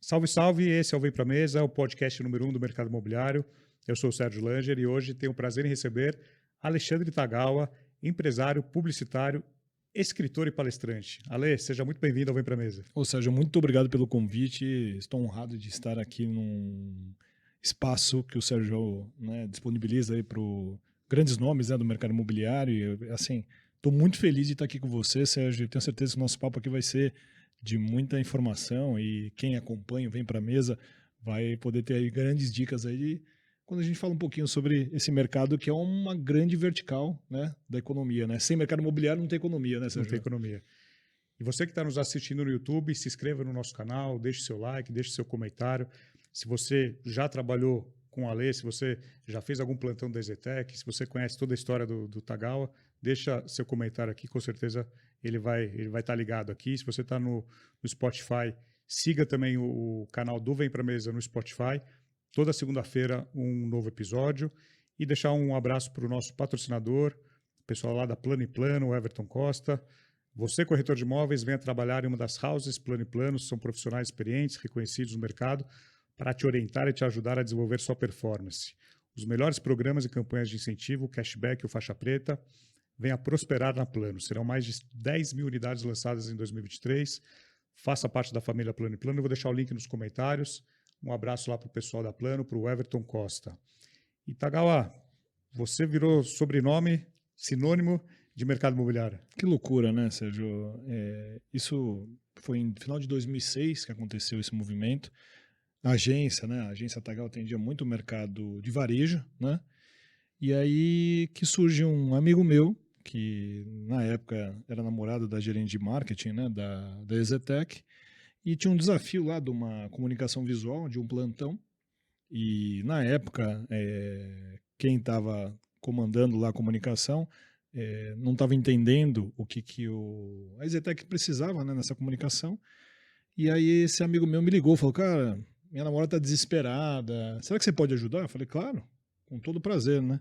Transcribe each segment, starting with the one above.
Salve, salve! Esse é o Vem Pra Mesa, o podcast número 1 do mercado imobiliário. Eu sou o Sérgio Langer e hoje tenho o prazer em receber Alexandre Tagawa, empresário, publicitário, escritor e palestrante. Ale, seja muito bem-vindo ao Vem Pra Mesa. Ô Sérgio, muito obrigado pelo convite. Estou honrado de estar aqui num espaço que o Sérgio, né, disponibiliza aí para grandes nomes, né, do mercado imobiliário. E, assim, estou muito feliz de estar aqui com você, Sérgio. Tenho certeza que o nosso papo aqui vai ser de muita informação e quem acompanha, Vem Pra Mesa, vai poder ter aí grandes dicas aí quando a gente fala um pouquinho sobre esse mercado que é uma grande vertical, né, da economia, né? Sem mercado imobiliário não tem economia, né, Sérgio? Não tem economia. E você que está nos assistindo no YouTube, se inscreva no nosso canal, deixe seu like, deixe seu comentário. Se você já trabalhou com a Ale, se você já fez algum plantão da EZTEC, se você conhece toda a história do Tagawa, deixa seu comentário aqui, com certeza ele vai estar ligado aqui. Se você está no Spotify, siga também o canal do Vem Pra Mesa no Spotify. Toda segunda-feira um novo episódio. E deixar um abraço para o nosso patrocinador, o pessoal lá da Plano e Plano, o Everton Costa. Você, corretor de imóveis, venha trabalhar em uma das houses Plano e Plano, são profissionais experientes, reconhecidos no mercado, para te orientar e te ajudar a desenvolver sua performance. Os melhores programas e campanhas de incentivo, cashback ou faixa preta, venha prosperar na Plano. Serão mais de 10 mil unidades lançadas em 2023. Faça parte da família Plano e Plano. Eu vou deixar o link nos comentários. Um abraço lá para o pessoal da Plano, para o Everton Costa. E Tagawa, você virou sobrenome, sinônimo de mercado imobiliário. Que loucura, né, Sérgio? Isso foi em final de 2006 que aconteceu esse movimento. A agência, né? A agência Tagawa atendia muito o mercado de varejo, né? E aí que surge um amigo meu, que na época era namorado da gerente de marketing, né, da EZTEC, e tinha um desafio lá de uma comunicação visual, de um plantão. E na época, quem estava comandando lá a comunicação não estava entendendo o que a EZTEC precisava, né, nessa comunicação. E aí esse amigo meu me ligou, falou, cara, minha namorada está desesperada, será que você pode ajudar? Eu falei, claro, com todo prazer, né?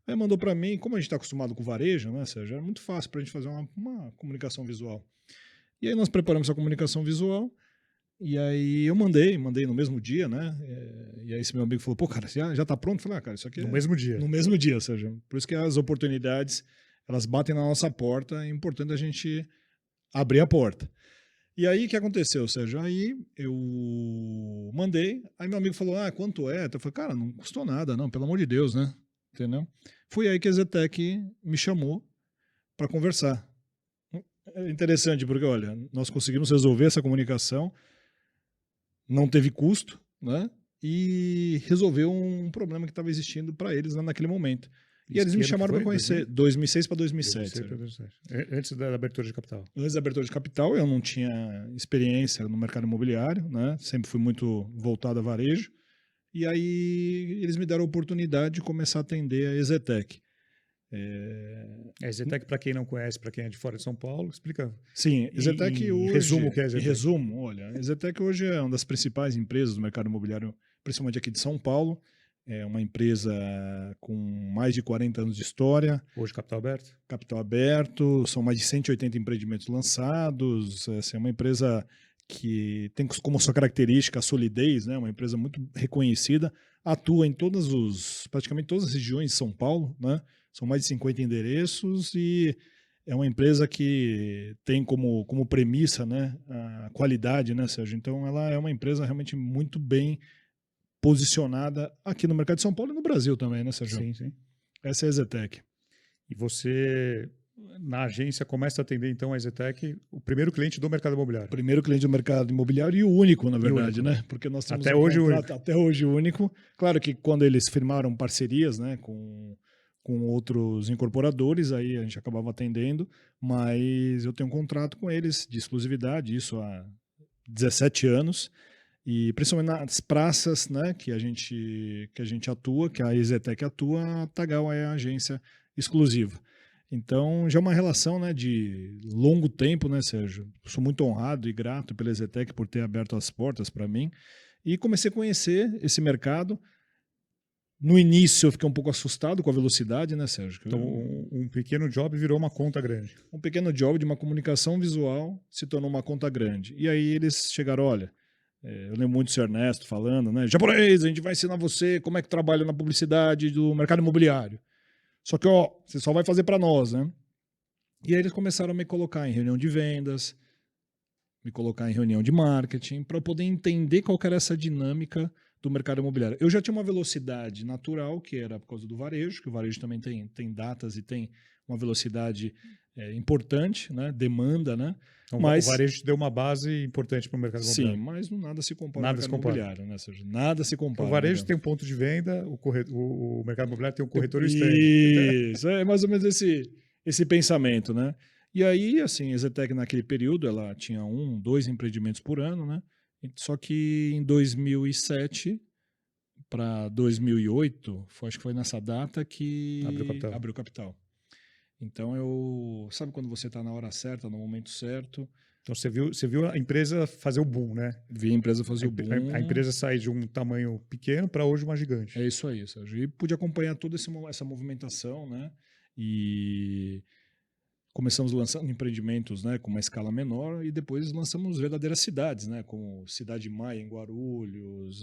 Aí mandou para mim, como a gente está acostumado com varejo, né, Sérgio, era muito fácil para a gente fazer uma comunicação visual. E aí nós preparamos essa comunicação visual, e aí eu mandei no mesmo dia, né? E aí esse meu amigo falou, pô, cara, já tá pronto? Eu falei, cara, isso aqui No mesmo dia. No mesmo dia, Sérgio. Por isso que as oportunidades, elas batem na nossa porta, é importante a gente abrir a porta. E aí o que aconteceu, Sérgio? Aí eu mandei, aí meu amigo falou, quanto é? Eu falei, cara, não custou nada, não, pelo amor de Deus, né? Entendeu? Foi aí que a EZTEC me chamou para conversar. É interessante, porque, olha, nós conseguimos resolver essa comunicação, não teve custo, né? E resolveu um problema que estava existindo para eles lá naquele momento. E eles me chamaram para conhecer, 2006 para 2007. Antes da abertura de capital. Antes da abertura de capital, eu não tinha experiência no mercado imobiliário, né? Sempre fui muito voltado a varejo. E aí eles me deram a oportunidade de começar a atender a EZTEC. A EZTEC, para quem não conhece, para quem é de fora de São Paulo, explica. Sim, EZTEC hoje... Em resumo, o que é a EZTEC? Em resumo, olha, a EZTEC hoje é uma das principais empresas do mercado imobiliário, principalmente aqui de São Paulo. É uma empresa com mais de 40 anos de história. Hoje capital aberto? Capital aberto, são mais de 180 empreendimentos lançados. É uma empresa que tem como sua característica a solidez, né? Uma empresa muito reconhecida. Atua em praticamente todas as regiões de São Paulo, né? São mais de 50 endereços e é uma empresa que tem como premissa, né, a qualidade, né, Sérgio? Então ela é uma empresa realmente muito bem posicionada aqui no mercado de São Paulo e no Brasil também, né, Sérgio? Sim, sim. Essa é a EZTEC. E você, na agência, começa a atender, então, a EZTEC, o primeiro cliente do mercado imobiliário. O primeiro cliente do mercado imobiliário e o único, na verdade, né? Porque nós temos até hoje único. Até hoje único. Claro que quando eles firmaram parcerias, né, com outros incorporadores, aí a gente acabava atendendo, mas eu tenho um contrato com eles de exclusividade, isso há 17 anos. E principalmente nas praças, né, que a gente atua, que a EZTEC atua, a Tagawa é a agência exclusiva. Então já é uma relação, né, de longo tempo, né, Sérgio? Sou muito honrado e grato pela EZTEC por ter aberto as portas para mim. E comecei a conhecer esse mercado. No início eu fiquei um pouco assustado com a velocidade, né, Sérgio? Então um pequeno job virou uma conta grande. Um pequeno job de uma comunicação visual se tornou uma conta grande. E aí eles chegaram, olha, Eu lembro muito do senhor Ernesto falando, né? Japonês, a gente vai ensinar você como é que trabalha na publicidade do mercado imobiliário. Só que, ó, você só vai fazer para nós, né? E aí eles começaram a me colocar em reunião de vendas, me colocar em reunião de marketing, para poder entender qual que era essa dinâmica do mercado imobiliário. Eu já tinha uma velocidade natural, que era por causa do varejo, que o varejo também tem datas e tem uma velocidade importante, né? Demanda, né? Então, o Mas, varejo te deu uma base importante para o mercado sim, imobiliário. mas nada se compara ao Nada se mercado compara. imobiliário, né? Ou seja, nada se Então, compara. o varejo né? tem um ponto de venda, o mercado imobiliário tem um corretor e o stand. Isso, é mais ou menos esse pensamento, né? E aí, assim, a Zetec naquele período, ela tinha 2 empreendimentos por ano, né? Só que em 2007 para 2008, acho que foi nessa data Abriu que capital. abriu capital. Então sabe quando você está na hora certa, no momento certo, Então você viu a empresa fazer o boom, né? vi a empresa fazer o A boom. empresa sair de um tamanho pequeno para hoje uma gigante. É isso aí, Sérgio. E pude acompanhar toda essa movimentação, né? E começamos lançando empreendimentos, né, com uma escala menor e depois lançamos verdadeiras cidades, né, como Cidade Maia em Guarulhos,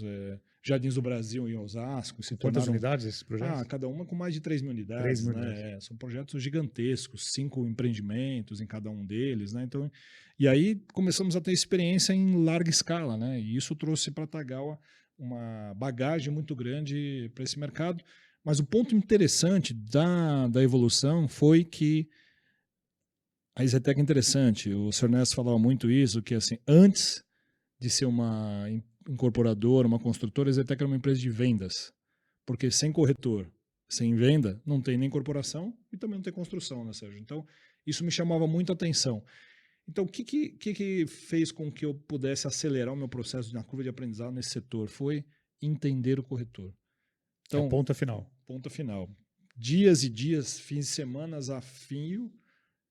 Jardins do Brasil em Osasco. Se Quantas tornaram, unidades esses projetos? cada uma com mais de 3 mil 3 unidades, mil unidades. né? São projetos gigantescos, 5 empreendimentos em cada um deles, né? Então, e aí começamos a ter experiência em larga escala, né? E isso trouxe para a Tagawa uma bagagem muito grande para esse mercado. Mas o ponto interessante da evolução foi que a Zetec é interessante. O Sr. Ernesto falava muito isso, que assim, antes de ser uma incorporadora, uma construtora, a Zetec era uma empresa de vendas. Porque sem corretor, sem venda, não tem nem incorporação e também não tem construção, né, Sérgio? Então, isso me chamava muito a atenção. Então, o que fez com que eu pudesse acelerar o meu processo na curva de aprendizado nesse setor? Foi entender o corretor. É a Então, ponta final. ponta final. Dias e dias, fins de semana a fio,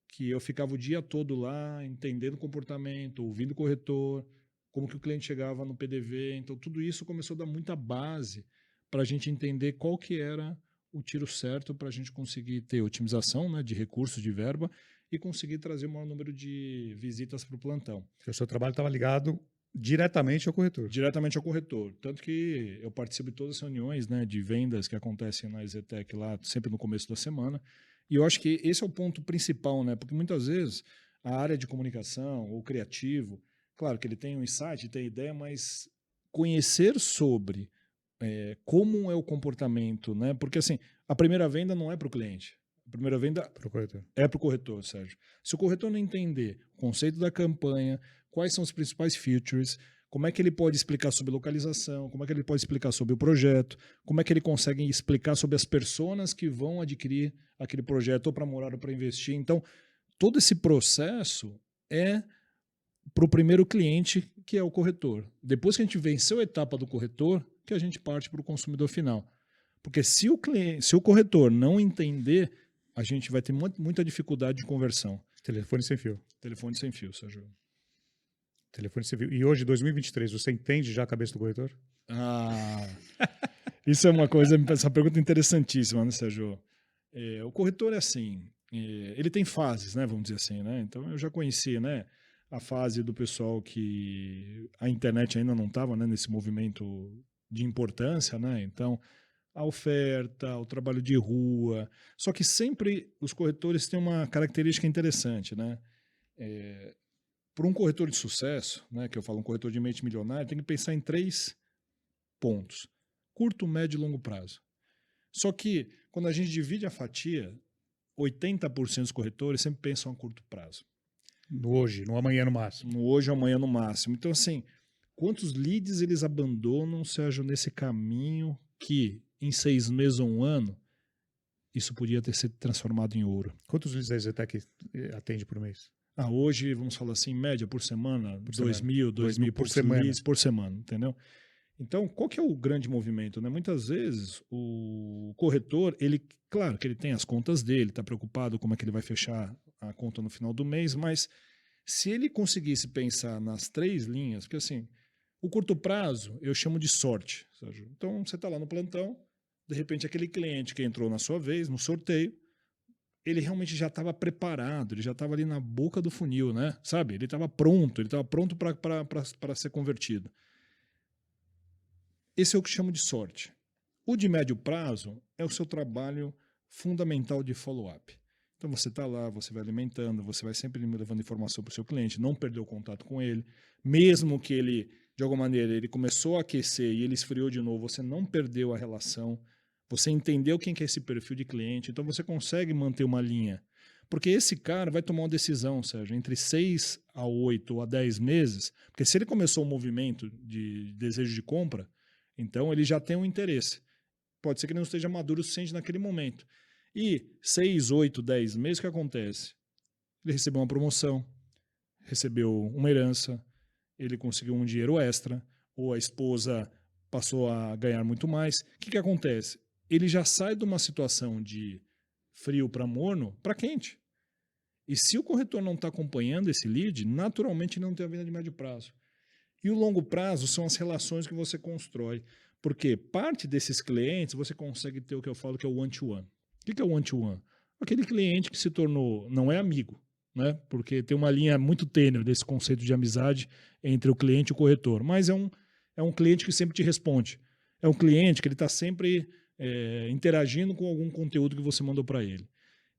que eu ficava o dia todo lá, entendendo o comportamento, ouvindo o corretor, como que o cliente chegava no PDV. Então, tudo isso começou a dar muita base para a gente entender qual que era o tiro certo para a gente conseguir ter otimização, né, de recursos, de verba, e conseguir trazer o maior número de visitas para o plantão. O seu trabalho estava ligado diretamente ao corretor. Diretamente ao corretor. Tanto que eu participo de todas as reuniões, né, de vendas que acontecem na Zetec lá, sempre no começo da semana. E eu acho que esse é o ponto principal, né? Porque muitas vezes a área de comunicação ou criativo, claro que ele tem um insight, tem ideia, mas conhecer sobre como é o comportamento, né? Porque assim, a primeira venda não é para o cliente. A primeira venda Para o corretor. é para o corretor, Sérgio. Se o corretor não entender o conceito da campanha, quais são os principais features, como é que ele pode explicar sobre localização, como é que ele pode explicar sobre o projeto, como é que ele consegue explicar sobre as pessoas que vão adquirir aquele projeto ou para morar ou para investir. Então, todo esse processo é para o primeiro cliente, que é o corretor. Depois que a gente venceu a etapa do corretor, que a gente parte para o consumidor final. Porque se o corretor não entender, a gente vai ter muita dificuldade de conversão. Telefone sem fio. Telefone sem fio, Sérgio. Telefone sem fio. E hoje, 2023, você entende já a cabeça do corretor? Isso é uma coisa, essa pergunta interessantíssima, né, Sérgio? O corretor é assim, ele tem fases, né, vamos dizer assim, né? Então eu já conhecia, né, a fase do pessoal que a internet ainda não estava, né, nesse movimento de importância, né? Então a oferta, o trabalho de rua. Só que sempre os corretores têm uma característica interessante, né? Para um corretor de sucesso, né, que eu falo um corretor de mente milionária, tem que pensar em 3 pontos: curto, médio e longo prazo. Só que quando a gente divide a fatia, 80% dos corretores sempre pensam a curto prazo. No hoje, no amanhã no máximo. No hoje, amanhã no máximo. Então, assim, quantos leads eles abandonam, Sérgio, nesse caminho que em 6 meses ou 1 ano, isso podia ter sido transformado em ouro? Quantos leads a Zetec atende por mês? Hoje, vamos falar assim, em média por semana, Por 2.000, 2.000 por semana. leads por semana, entendeu? Então, qual que é o grande movimento, né? Muitas vezes o corretor, ele, claro que ele tem as contas dele, está preocupado como é que ele vai fechar a conta no final do mês, mas se ele conseguisse pensar nas 3 linhas, porque assim, o curto prazo eu chamo de sorte, Sérgio. Então, você está lá no plantão, de repente aquele cliente que entrou na sua vez, no sorteio, ele realmente já estava preparado, ele já estava ali na boca do funil, né? Sabe? Ele estava pronto para ser convertido. esse é o que chamo de sorte. O de médio prazo é o seu trabalho fundamental de follow-up. Então você está lá, você vai alimentando, você vai sempre levando informação para o seu cliente, não perder o contato com ele, mesmo que ele, de alguma maneira, ele começou a aquecer e ele esfriou de novo, você não perdeu a relação, você entendeu quem que é esse perfil de cliente, então você consegue manter uma linha. Porque esse cara vai tomar uma decisão, Sérgio, entre 6 a 8 ou a 10 meses, porque se ele começou um movimento de desejo de compra, então ele já tem um interesse. Pode ser que ele não esteja maduro o suficiente naquele momento. E 6, 8, 10 meses, o que acontece? Ele recebeu uma promoção, recebeu uma herança, ele conseguiu um dinheiro extra, ou a esposa passou a ganhar muito mais. O que acontece? Ele já sai de uma situação de frio para morno para quente. E se o corretor não está acompanhando esse lead, naturalmente ele não tem a venda de médio prazo. E o longo prazo são as relações que você constrói. Porque parte desses clientes você consegue ter o que eu falo que é o one-to-one. O que é o one-to-one? Aquele cliente que se tornou, não é amigo, né? Porque tem uma linha muito tênue desse conceito de amizade entre o cliente e o corretor. Mas é um cliente que sempre te responde. É um cliente que ele está sempre interagindo com algum conteúdo que você mandou para ele.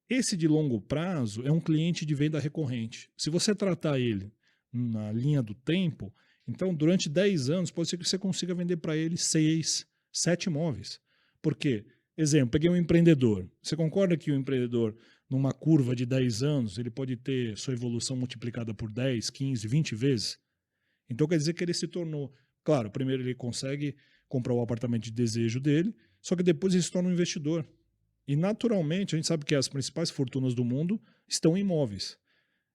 Esse de longo prazo é um cliente de venda recorrente. Se você tratar ele na linha do tempo, então durante 10 anos pode ser que você consiga vender para ele 6, 7 imóveis. Por quê? Exemplo, peguei um empreendedor. Você concorda que o empreendedor, numa curva de 10 anos, ele pode ter sua evolução multiplicada por 10, 15, 20 vezes? Então quer dizer que ele se tornou... Claro, primeiro ele consegue comprar o apartamento de desejo dele, só que depois ele se torna um investidor. E, naturalmente, a gente sabe que as principais fortunas do mundo estão em imóveis.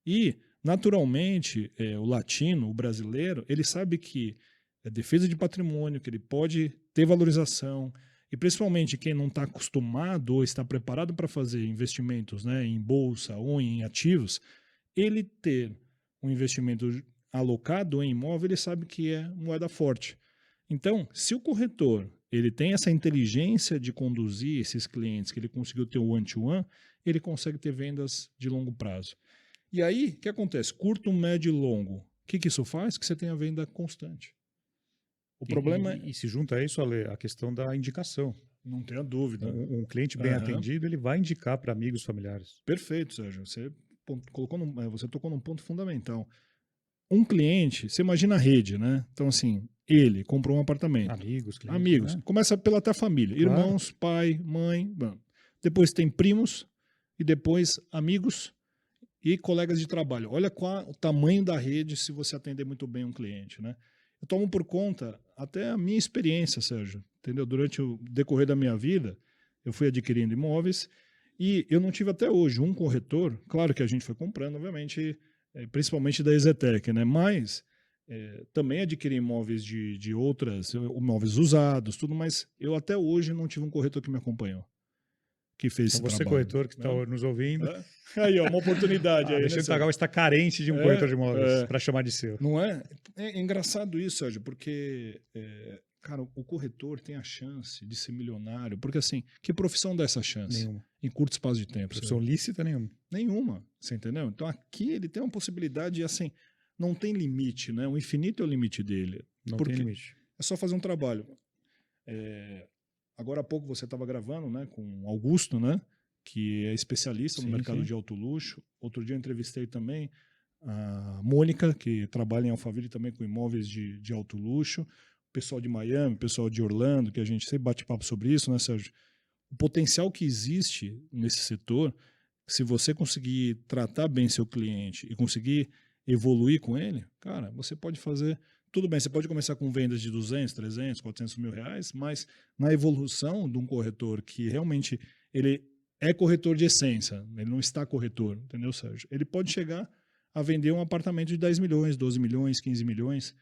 E, naturalmente, o latino, o brasileiro, ele sabe que é defesa de patrimônio, que ele pode ter valorização, e principalmente quem não está acostumado ou está preparado para fazer investimentos, né, em bolsa ou em ativos, ele ter um investimento alocado em imóvel, ele sabe que é moeda forte. Então, se o corretor ele tem essa inteligência de conduzir esses clientes, que ele conseguiu ter o one-to-one, ele consegue ter vendas de longo prazo. E aí, o que acontece? Curto, médio e longo. O que isso faz? Que você tenha venda constante. O problema E se junta a isso, Ale, a questão da indicação. Não tenha dúvida. Um cliente bem atendido, ele vai indicar para amigos, familiares. Perfeito, Sérgio. Você tocou num ponto fundamental. Um cliente, você imagina a rede, né? Então, assim, ele comprou um apartamento. Amigos, clientes. Amigos. Né? Começa pela até a família. Claro. Irmãos, pai, mãe. Bom. Depois tem primos. E depois amigos e colegas de trabalho. Olha qual o tamanho da rede se você atender muito bem um cliente, né? Eu tomo por conta até a minha experiência, Sérgio. Entendeu? Durante o decorrer da minha vida, eu fui adquirindo imóveis e eu não tive até hoje um corretor. Claro que a gente foi comprando, obviamente... principalmente da Exetec, né? Mas também adquiri imóveis de outras, imóveis usados, tudo, mas eu até hoje não tive um corretor que me acompanhou, que fez então esse você, trabalho. corretor que está nos ouvindo. Aí, ó, uma oportunidade. Aí, Alexandre né, Tagal está carente de um corretor de imóveis para chamar de seu. Não é? É engraçado isso, Sérgio, porque... cara, o corretor tem a chance de ser milionário, porque assim, que profissão dá essa chance? Nenhuma. Em curto espaço de tempo. Profissão lícita nenhuma. Nenhuma, você entendeu? Então aqui ele tem uma possibilidade, assim, não tem limite, né? O infinito é o limite dele. Não tem limite. É só fazer um trabalho. Agora há pouco você estava gravando, né, com Augusto, né, que é especialista no mercado de alto luxo. Outro dia eu entrevistei também a Mônica, que trabalha em Alphaville também com imóveis de alto luxo. Pessoal de Miami, pessoal de Orlando, que a gente sempre bate papo sobre isso, né, Sérgio? O potencial que existe nesse setor, se você conseguir tratar bem seu cliente e conseguir evoluir com ele, cara, você pode fazer... Tudo bem, você pode começar com vendas de 200, 300, 400 mil reais, mas na evolução de um corretor que realmente ele é corretor de essência, ele não está corretor, entendeu, Sérgio? Ele pode chegar a vender um apartamento de 10 milhões, 12 milhões, 15 milhões,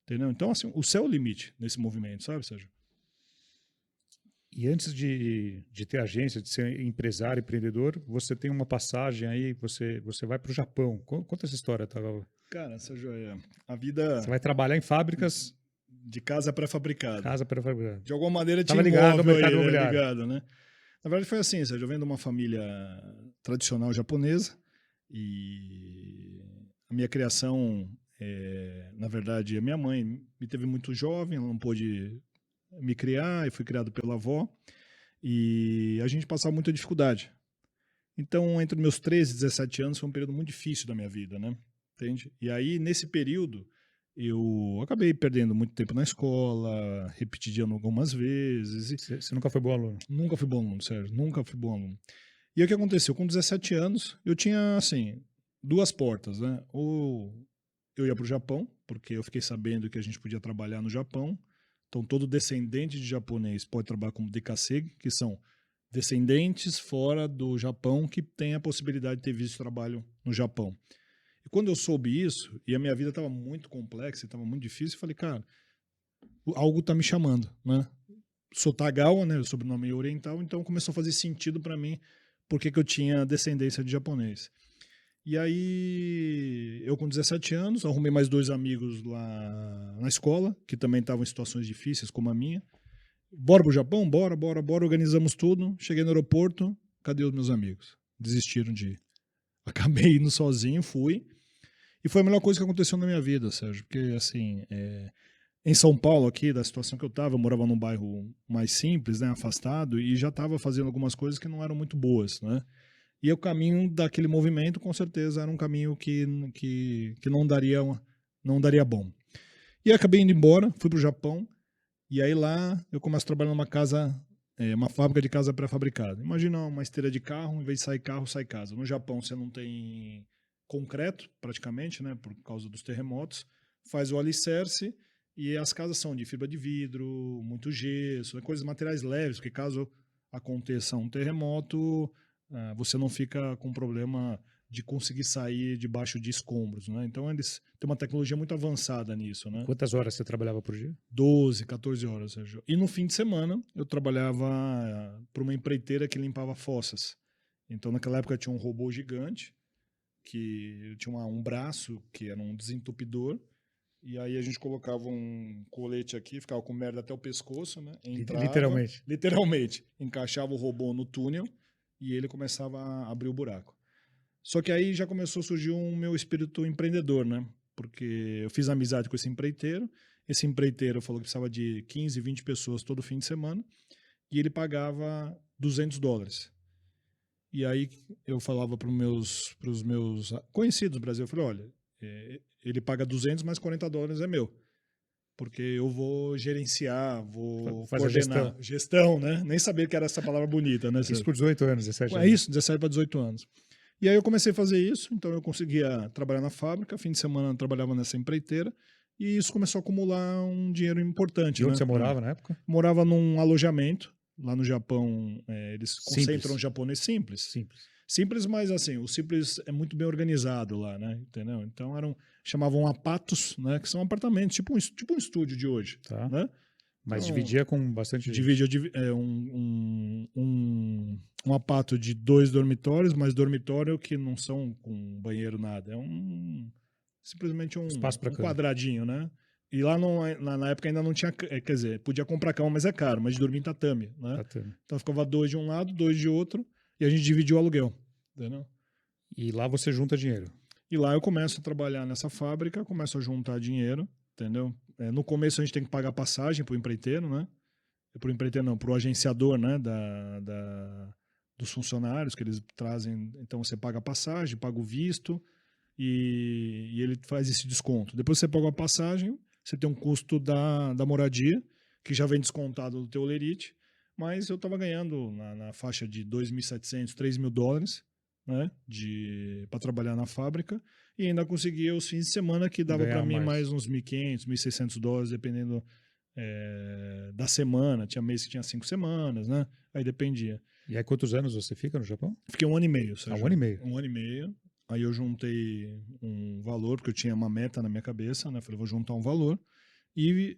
entendeu? Então, assim, o céu é o limite nesse movimento, sabe, Sérgio? E antes de ter agência, de ser empresário, empreendedor, você tem uma passagem aí, você vai para o Japão. Conta essa história, tá? Cara, Sérgio, a vida... Você vai trabalhar em fábricas... De casa pré-fabricada. Casa pré-fabricada. De alguma maneira tinha ligado ao mercado aí, imobiliário. Ligado, né? Na verdade foi assim, Sérgio, eu venho de uma família tradicional japonesa e a minha criação, na verdade, a minha mãe me teve muito jovem, ela não pôde me criar, eu fui criado pela avó, e a gente passava muita dificuldade. Então, entre meus 13 e 17 anos, foi um período muito difícil da minha vida, né? Entende? E aí, nesse período, eu acabei perdendo muito tempo na escola, repeti de ano algumas vezes, e Você nunca foi bom aluno? nunca fui bom aluno, Sérgio, nunca fui bom aluno. E aí, o que aconteceu? Com 17 anos, eu tinha, assim, duas portas, né? Ou eu ia para o Japão, porque eu fiquei sabendo que a gente podia trabalhar no Japão. Então, todo descendente de japonês pode trabalhar como dekasegi, que são descendentes fora do Japão que têm a possibilidade de ter visto trabalho no Japão. E quando eu soube isso, e a minha vida estava muito complexa, estava muito difícil, eu falei, cara, algo está me chamando, né? Sou Tagawa, né? O sobrenome é oriental, então começou a fazer sentido para mim porque que eu tinha descendência de japonês. E aí, eu com 17 anos, arrumei mais 2 amigos lá na escola, que também estavam em situações difíceis como a minha. Bora pro Japão? Bora, bora, bora. Organizamos tudo. Cheguei no aeroporto, cadê os meus amigos? Desistiram de ir. Acabei indo sozinho, fui. E foi a melhor coisa que aconteceu na minha vida, Sérgio. Porque, assim, em São Paulo, aqui, da situação que eu estava, eu morava num bairro mais simples, né, afastado, e já estava fazendo algumas coisas que não eram muito boas, né? E o caminho daquele movimento, com certeza, era um caminho que não daria bom. E acabei indo embora, fui para o Japão, e aí lá eu começo a trabalhar numa casa, uma fábrica de casa pré-fabricada. Imagina uma esteira de carro, em vez de sair carro, sai casa. No Japão você não tem concreto, praticamente, né, por causa dos terremotos, faz o alicerce, e as casas são de fibra de vidro, muito gesso, coisas materiais leves, porque caso aconteça um terremoto, você não fica com problema de conseguir sair debaixo de escombros, né? Então eles têm uma tecnologia muito avançada nisso, né? Quantas horas você trabalhava por dia? 12, 14 horas, Sérgio. E no fim de semana eu trabalhava para uma empreiteira que limpava fossas. Então naquela época tinha um robô gigante que tinha um braço que era um desentupidor. E aí a gente colocava um colete aqui, ficava com merda até o pescoço, né? Entrava, literalmente, encaixava o robô no túnel e ele começava a abrir o buraco. Só que aí já começou a surgir um meu espírito empreendedor, né? Porque eu fiz amizade com esse empreiteiro falou que precisava de 15, 20 pessoas todo fim de semana, e ele pagava $200. E aí eu falava para os meus conhecidos do Brasil, eu falei, olha, ele paga 200, mas $40 é meu. Porque eu vou gerenciar, vou coordenar. Gestão, né? Nem sabia que era essa palavra bonita, né? Isso por 18 anos, 17 anos. É isso, 17 para 18 anos. E aí eu comecei a fazer isso, então eu conseguia trabalhar na fábrica, fim de semana eu trabalhava nessa empreiteira, e isso começou a acumular um dinheiro importante. E onde né? você morava na época? Morava num alojamento, lá no Japão, eles concentram Simples. japonês simples. Simples, mas assim, o simples é muito bem organizado lá, né? Entendeu? Então chamavam apatos, né? Que são apartamentos, tipo um estúdio de hoje, tá. né? Mas então, dividia com bastante gente. Dividia um apato de 2 dormitórios, mas dormitório que não são com banheiro nada. É simplesmente um quadradinho, né? E lá na época ainda não tinha, quer dizer, podia comprar cama, mas é caro, mas de dormir em tatame, né? Então ficava 2 de um lado, 2 de outro, e a gente dividiu o aluguel, entendeu? E lá você junta dinheiro? E lá eu começo a trabalhar nessa fábrica, começo a juntar dinheiro, entendeu? No começo a gente tem que pagar passagem pro empreiteiro, né? Pro empreiteiro não, pro agenciador, né? Dos funcionários que eles trazem. Então você paga a passagem, paga o visto e ele faz esse desconto. Depois você paga a passagem, você tem um custo da moradia, que já vem descontado do teu lerite, mas eu estava ganhando na faixa de $2.700, $3.000, né, para trabalhar na fábrica, e ainda conseguia os fins de semana, que dava para mim mais uns $1.500, $1.600, dependendo da semana. Tinha mês que tinha 5 semanas, né? Aí dependia. E aí quantos anos você fica no Japão? Fiquei 1 ano e meio. Um ano e meio? 1 ano e meio. Aí eu juntei um valor, porque eu tinha uma meta na minha cabeça, né? Falei, vou juntar um valor. E,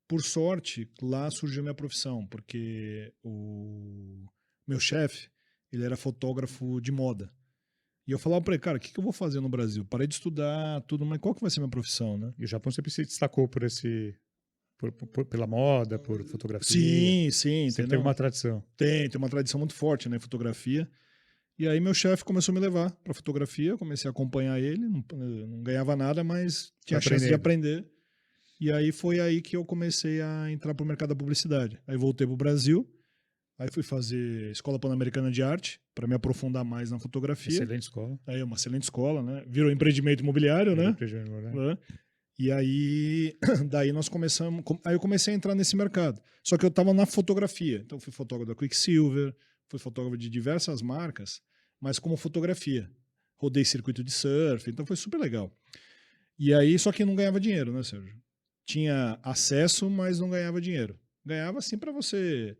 por sorte, lá surgiu minha profissão, porque o meu chefe, ele era fotógrafo de moda. E eu falava para ele, cara, o que eu vou fazer no Brasil? Parei de estudar, tudo, mas qual que vai ser a minha profissão, né? E o Japão sempre se destacou pela moda, por fotografia. Sim. Sempre teve uma tradição. Tem uma tradição muito forte, né, fotografia. E aí meu chefe começou a me levar para fotografia, comecei a acompanhar ele, não ganhava nada, mas tinha a chance de aprender. E aí foi aí que eu comecei a entrar pro mercado da publicidade. Aí voltei pro Brasil, aí fui fazer Escola Pan-Americana de Arte, para me aprofundar mais na fotografia. Excelente escola. Aí é uma excelente escola, né? Virou empreendimento imobiliário, né? Né? E aí, daí nós começamos. Aí eu comecei a entrar nesse mercado. Só que eu estava na fotografia. Então, fui fotógrafo da Quicksilver, fui fotógrafo de diversas marcas, mas como fotografia. Rodei circuito de surf, então foi super legal. E aí, só que não ganhava dinheiro, né, Sérgio? Tinha acesso, mas não ganhava dinheiro. Ganhava, assim, para você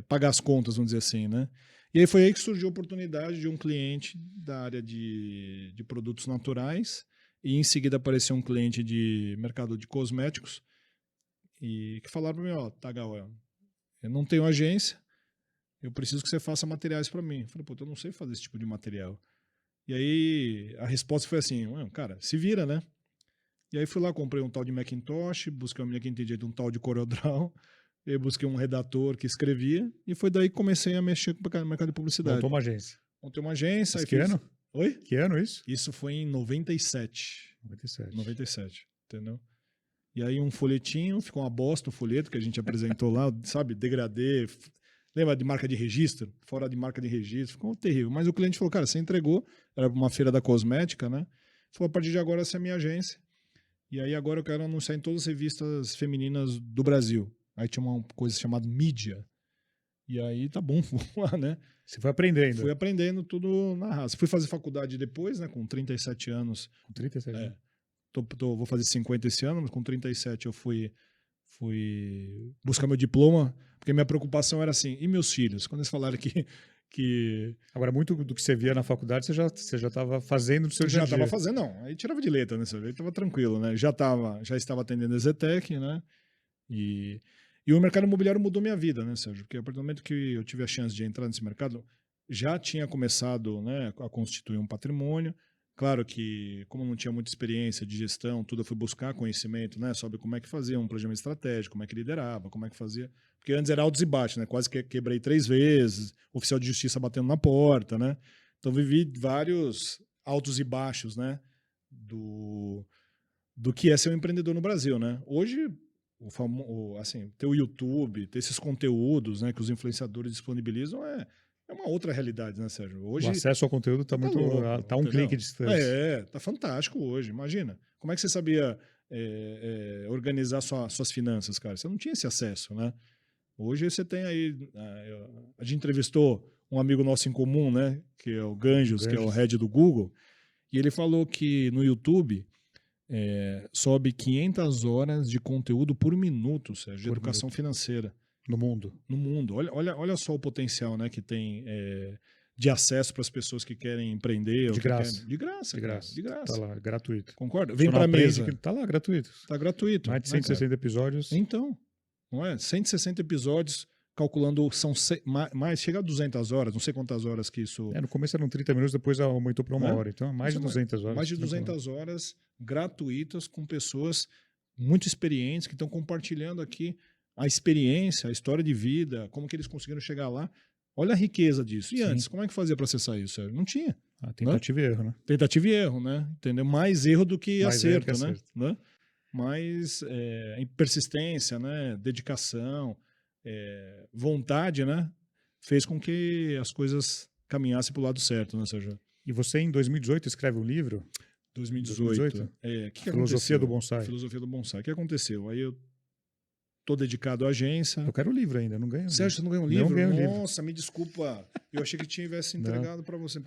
pagar as contas, vamos dizer assim, né? E aí foi aí que surgiu a oportunidade de um cliente da área de produtos naturais. E em seguida apareceu um cliente de mercado de cosméticos e que falaram para mim, ó, Tagal, eu não tenho agência, eu preciso que você faça materiais para mim. Eu falei, pô, eu não sei fazer esse tipo de material. E aí a resposta foi assim, cara, se vira, né? E aí fui lá, comprei um tal de Macintosh, busquei uma menina que entendia de um tal de CorelDRAW, eu busquei um redator que escrevia e foi daí que comecei a mexer com o mercado de publicidade. Montou uma agência. Montei uma agência. Que ano? Oi? Que ano isso? Isso foi em 97. 97, entendeu? E aí um folhetinho, ficou uma bosta o folheto que a gente apresentou lá, sabe? Degradê. Lembra de marca de registro? Fora de marca de registro. Ficou terrível. Mas o cliente falou, cara, você entregou. Era uma feira da cosmética, né? Falou, a partir de agora essa é a minha agência. E aí agora eu quero anunciar em todas as revistas femininas do Brasil. Aí tinha uma coisa chamada mídia. E aí tá bom, vamos lá, né? Você foi aprendendo. Fui aprendendo tudo na raça. Fui fazer faculdade depois, né? Com 37 anos. Com 37 anos? Vou fazer 50 esse ano, mas com 37 eu fui buscar meu diploma, porque minha preocupação era assim, e meus filhos? Quando eles falaram que... Agora, muito do que você via na faculdade, você já estava fazendo no seu dia a dia. Já estava fazendo, não. Aí tirava de letra, né? Aí estava tranquilo, né? Já estava atendendo a Zetec, né? E o mercado imobiliário mudou minha vida, né, Sérgio? Porque a partir do momento que eu tive a chance de entrar nesse mercado, já tinha começado, né, a constituir um patrimônio. Claro que, como não tinha muita experiência de gestão, tudo eu fui buscar conhecimento, né, sobre como é que fazia um planejamento estratégico, como é que liderava, como é que fazia. Porque antes era altos e baixos, né? Quase que quebrei 3 vezes, oficial de justiça batendo na porta, né? Então vivi vários altos e baixos, né, do que é ser um empreendedor no Brasil, né? Hoje assim, ter o YouTube, ter esses conteúdos, né, que os influenciadores disponibilizam é uma outra realidade, né, Sérgio? Hoje o acesso ao conteúdo está muito louco, tá um clique de distância. Tá fantástico hoje. Imagina, como é que você sabia organizar suas finanças, cara? Você não tinha esse acesso, né? Hoje você tem aí, a gente entrevistou um amigo nosso em comum, né, que é o Ganjos, que é o head do Google, e ele falou que no YouTube sobe 500 horas de conteúdo por minuto, Sérgio, de educação financeira. No mundo. No mundo. Olha só o potencial, né, que tem de acesso para as pessoas que querem empreender. De graça. De graça. De graça. Tá lá, gratuito. Concorda? Vem para a mesa. Tá lá, gratuito. Tá gratuito. Mais de 160 episódios. Então, não é? 160 episódios, calculando, são mais, chega a 200 horas, não sei quantas horas que isso... No começo eram 30 minutos, depois aumentou para 1 hora. Então, mais de 200 horas. Mais de 200 horas gratuitas com pessoas muito experientes que estão compartilhando aqui a experiência, a história de vida, como que eles conseguiram chegar lá. Olha a riqueza disso. E antes, como é que fazia para acessar isso? Não tinha. Tentativa e erro, né? Tentativa e erro, né? Entendeu? Mais erro do que acerto, né? Né? Mas persistência, né? Dedicação, vontade, né? Fez com que as coisas caminhassem para o lado certo, né, Sérgio? E você, em 2018, escreve um livro? 2018. Que Filosofia do Bonsai. Filosofia do Bonsai. O que aconteceu? Aí eu tô dedicado à agência. Eu quero o livro ainda, não ganho. Sérgio, você não ganhou um livro? Não ganho Nossa, me desculpa. Eu achei que tivesse entregado para você. A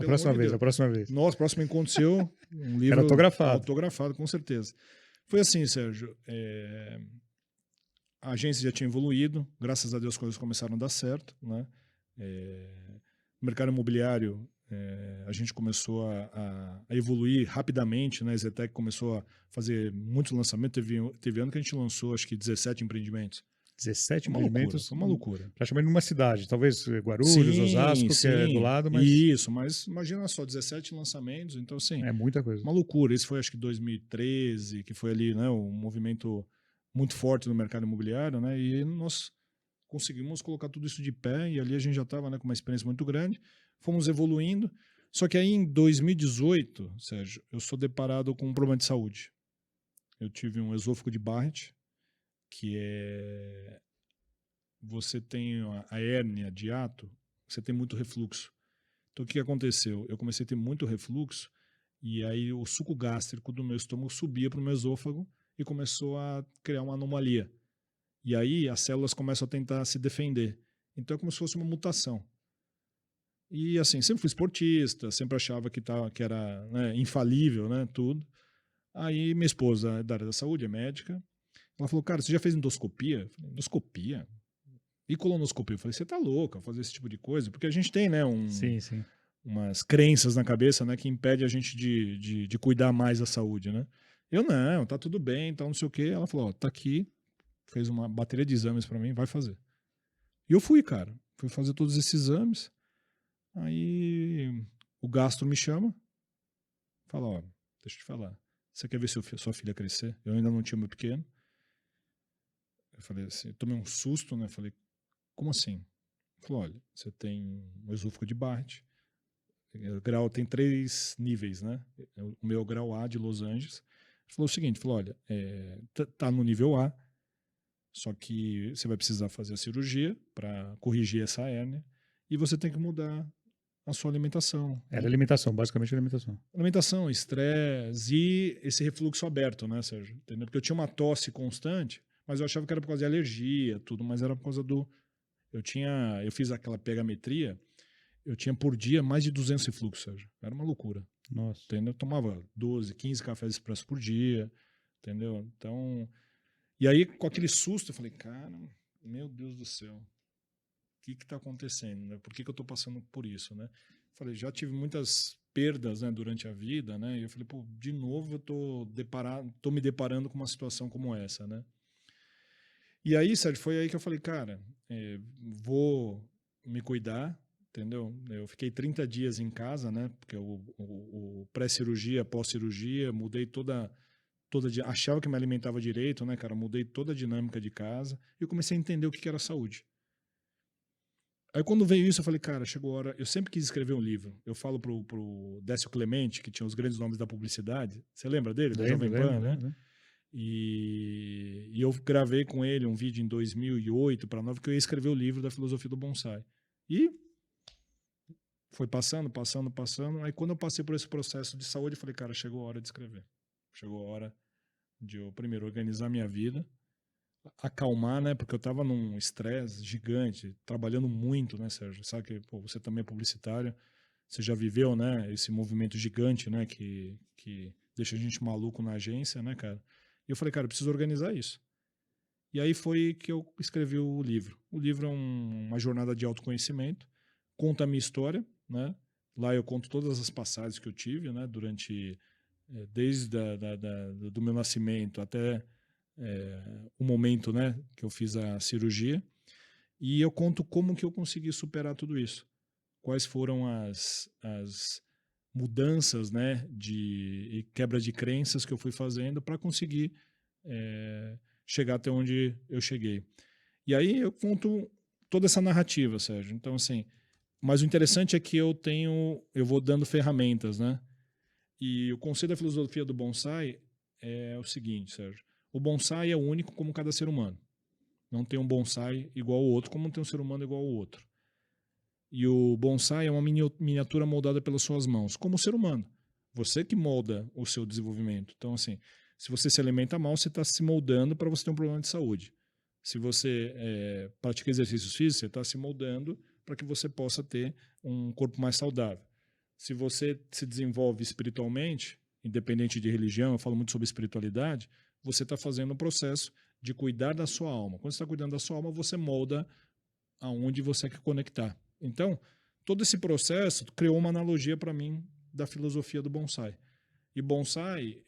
próxima vez. Nossa, próximo encontro seu, um livro era autografado. Autografado, com certeza. Foi assim, Sérgio. A agência já tinha evoluído, graças a Deus as coisas começaram a dar certo, né? O mercado imobiliário, a gente começou a evoluir rapidamente, né? A Zetec começou a fazer muitos lançamentos, teve ano que a gente lançou acho que 17 empreendimentos. 17 empreendimentos? Foi uma loucura. Praticamente numa cidade, talvez Guarulhos, Osasco, que é do lado, mas... Isso, mas imagina só, 17 lançamentos, então assim... É muita coisa. Uma loucura. Esse foi acho que 2013, que foi ali, né, um movimento muito forte no mercado imobiliário, né? E nós conseguimos colocar tudo isso de pé e ali a gente já estava, né, com uma experiência muito grande. Fomos evoluindo. Só que aí em 2018, Sérgio, eu sou deparado com um problema de saúde. Eu tive um esôfago de Barrett, que é você tem a hérnia de hiato, você tem muito refluxo. Então, o que aconteceu? Eu comecei a ter muito refluxo e aí o suco gástrico do meu estômago subia para o meu esôfago e começou a criar uma anomalia. E aí as células começam a tentar se defender. Então, é como se fosse uma mutação. E assim, sempre fui esportista, sempre achava que era, né, infalível, né, tudo. Aí minha esposa é da área da saúde, é médica. Ela falou, cara, você já fez endoscopia? Eu falei, endoscopia? E colonoscopia? Eu falei, você tá louca fazer esse tipo de coisa? Porque a gente tem, né, Sim, sim. umas crenças na cabeça, né, que impede a gente de cuidar mais da saúde, né? Eu não, tá tudo bem, então não sei o quê. Ela falou, ó, tá aqui, fez uma bateria de exames para mim, vai fazer. E eu fui, cara. Fui fazer todos esses exames. Aí o gastro me chama, fala, ó, deixa eu te falar. Você quer ver sua filha crescer? Eu ainda não tinha meu pequeno. Eu falei assim, eu tomei um susto, né? Falei, como assim? Ele falou, olha, você tem um esôfago de Barrett. O grau tem 3 níveis, né? O meu é o grau A de Los Angeles. Ele falou o seguinte, falou, olha, tá no nível A, só que você vai precisar fazer a cirurgia para corrigir essa hérnia e você tem que mudar a sua alimentação. Era alimentação, basicamente alimentação. Alimentação, estresse e esse refluxo aberto, né, Sérgio? Entendeu? Porque eu tinha uma tosse constante, mas eu achava que era por causa de alergia, tudo, mas era por causa do... Eu fiz aquela pegametria, eu tinha por dia mais de 200 refluxos, Sérgio. Era uma loucura. Nossa. Entendeu? Eu tomava 12, 15 cafés expressos por dia, entendeu? Então... E aí, com aquele susto, eu falei, cara, meu Deus do céu, o que está acontecendo, né? Por que eu estou passando por isso, né? Falei, já tive muitas perdas, né, durante a vida, né? E eu falei, pô, de novo eu tô me deparando com uma situação como essa, né? E aí, Sérgio, foi aí que eu falei, cara, vou me cuidar, entendeu? Eu fiquei 30 dias em casa, né? Porque o pré-cirurgia, pós-cirurgia, mudei achava que me alimentava direito, né, cara? Mudei toda a dinâmica de casa e eu comecei a entender o que era saúde. Aí quando veio isso, eu falei, cara, chegou a hora. Eu sempre quis escrever um livro. Eu falo pro Décio Clemente, que tinha os grandes nomes da publicidade. Você lembra dele? Da Jovem Pan, né? Lembro. E eu gravei com ele um vídeo em 2008 para 9 que eu ia escrever o livro da filosofia do bonsai. E foi passando. Aí quando eu passei por esse processo de saúde, eu falei, cara, chegou a hora de escrever. Chegou a hora de eu primeiro organizar minha vida, acalmar, né? Porque eu tava num estresse gigante, trabalhando muito, né, Sérgio? Sabe que, pô, você também é publicitário, você já viveu, né, esse movimento gigante, né, que deixa a gente maluco na agência, né, cara? E eu falei, cara, eu preciso organizar isso. E aí foi que eu escrevi o livro. O livro é uma jornada de autoconhecimento, conta a minha história, né? Lá eu conto todas as passagens que eu tive, né, durante desde do meu nascimento até o momento, né, que eu fiz a cirurgia, e eu conto como que eu consegui superar tudo isso. Quais foram as mudanças, né, de quebra de crenças que eu fui fazendo para conseguir chegar até onde eu cheguei. E aí eu conto toda essa narrativa, Sérgio. Então, assim, mas o interessante é que eu vou dando ferramentas, né? E o conceito da filosofia do bonsai é o seguinte, Sérgio. O bonsai é único como cada ser humano. Não tem um bonsai igual ao outro, como não tem um ser humano igual ao outro. E o bonsai é uma miniatura moldada pelas suas mãos, como o ser humano. Você que molda o seu desenvolvimento. Então, assim, se você se alimenta mal, você está se moldando para você ter um problema de saúde. Se você pratica exercícios físicos, você está se moldando para que você possa ter um corpo mais saudável. Se você se desenvolve espiritualmente, independente de religião, eu falo muito sobre espiritualidade, você está fazendo um processo de cuidar da sua alma. Quando você está cuidando da sua alma, você molda aonde você quer conectar. Então, todo esse processo criou uma analogia para mim da filosofia do bonsai. E bonsai,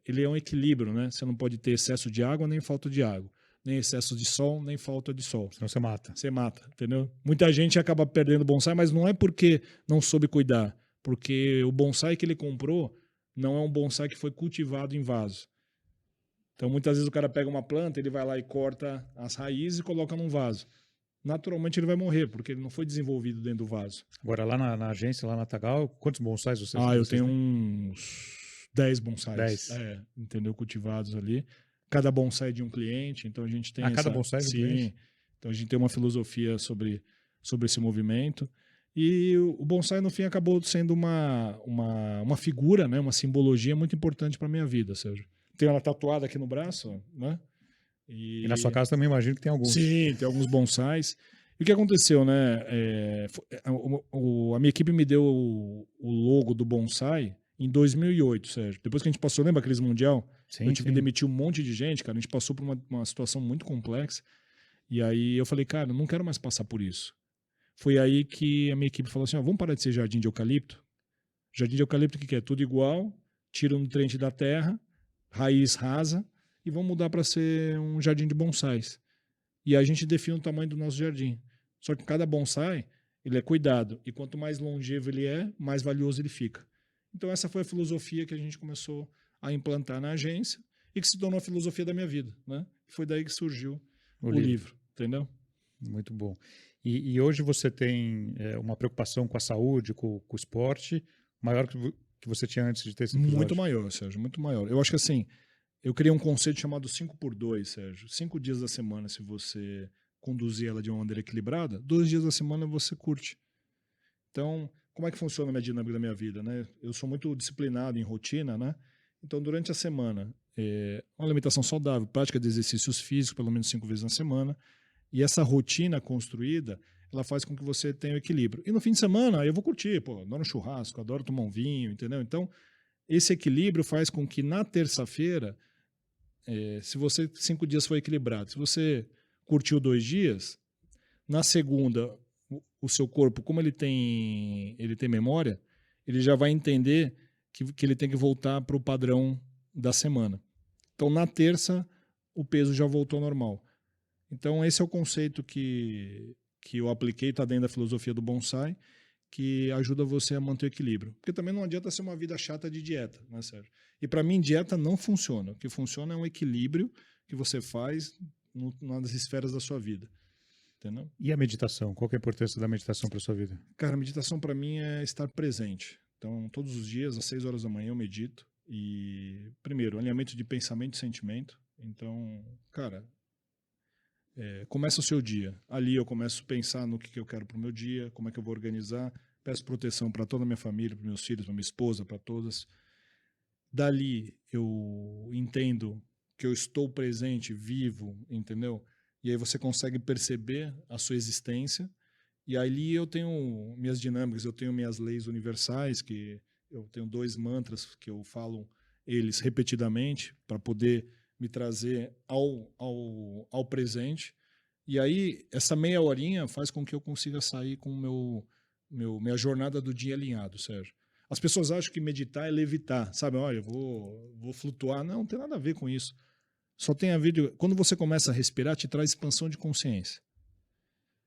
ele é um equilíbrio, né? Você não pode ter excesso de água nem falta de água. Nem excesso de sol, nem falta de sol. Senão você mata. Você mata, entendeu? Muita gente acaba perdendo bonsai, mas não é porque não soube cuidar. Porque o bonsai que ele comprou não é um bonsai que foi cultivado em vaso. Então, muitas vezes o cara pega uma planta, ele vai lá e corta as raízes e coloca num vaso. Naturalmente ele vai morrer, porque ele não foi desenvolvido dentro do vaso. Agora, lá na agência, lá na Tagal, quantos bonsais vocês Eu vocês tenho têm? uns 10 bonsais. 10. Entendeu? Cultivados ali. cada bonsai de um cliente. Então a gente tem Cada bonsai de um sim, cliente? então a gente tem uma filosofia sobre esse movimento. E o bonsai, no fim, acabou sendo uma figura, né? Uma simbologia muito importante para minha vida, Sérgio. Tenho ela tatuada aqui no braço, né? E na sua casa também imagino que tem alguns. Sim, tem alguns bonsais. E o que aconteceu, né? A minha equipe me deu o logo do bonsai em 2008, Sérgio. Depois que a gente passou, lembra a crise mundial? Sim, Eu tive que sim. demitir um monte de gente, cara. A gente passou por uma situação muito complexa. E aí eu falei, cara, eu não quero mais passar por isso. Foi aí que a minha equipe falou assim, ó, vamos parar de ser jardim de eucalipto? Jardim de eucalipto, o que é? Tudo igual, tira o nutriente da terra, raiz rasa, e vamos mudar para ser um jardim de bonsais. E a gente define o tamanho do nosso jardim. Só que cada bonsai, ele é cuidado. E quanto mais longevo ele é, mais valioso ele fica. Então essa foi a filosofia que a gente começou a implantar na agência e que se tornou a filosofia da minha vida, né? Foi daí que surgiu o livro, entendeu? Muito bom. E hoje você tem uma preocupação com a saúde, com o esporte, maior que você tinha antes de ter esse episódio? Muito maior, Sérgio, muito maior. Eu acho que assim, eu criei um conceito chamado 5x2, Sérgio. 5 dias da semana, se você conduzir ela de uma maneira equilibrada, 2 dias da semana você curte. Então, como é que funciona a minha dinâmica da minha vida, né? Eu sou muito disciplinado em rotina, né? Então, durante a semana, uma alimentação saudável, prática de exercícios físicos, pelo menos 5 vezes na semana, e essa rotina construída, ela faz com que você tenha o equilíbrio. E no fim de semana, eu vou curtir, pô, adoro um churrasco, adoro tomar um vinho, entendeu? Então, esse equilíbrio faz com que na terça-feira, se você 5 dias foi equilibrado, se você curtiu 2 dias, na segunda, o seu corpo, como ele tem memória, ele já vai entender que ele tem que voltar para o padrão da semana. Então, na terça, o peso já voltou ao normal. Então, esse é o conceito que eu apliquei, está dentro da filosofia do bonsai, que ajuda você a manter o equilíbrio. Porque também não adianta ser uma vida chata de dieta, né, Sérgio? E para mim, dieta não funciona. O que funciona é um equilíbrio que você faz nas esferas da sua vida. Entendeu? E a meditação? Qual que é a importância da meditação para a sua vida? Cara, a meditação para mim é estar presente. Então, todos os dias, às 6 horas da manhã, eu medito. E, primeiro, alinhamento de pensamento e sentimento. Então, cara, começa o seu dia. Ali eu começo a pensar no que eu quero para o meu dia, como é que eu vou organizar. Peço proteção para toda a minha família, para meus filhos, para minha esposa, para todas. Dali eu entendo que eu estou presente, vivo, entendeu? E aí você consegue perceber a sua existência. E ali eu tenho minhas dinâmicas, eu tenho minhas leis universais, que eu tenho 2 mantras que eu falo eles repetidamente para poder me trazer ao presente. E aí, essa meia horinha faz com que eu consiga sair com minha jornada do dia alinhado, Sérgio. As pessoas acham que meditar é levitar, sabe? Olha, eu vou flutuar. Não tem nada a ver com isso. Só tem a ver... Quando você começa a respirar, te traz expansão de consciência.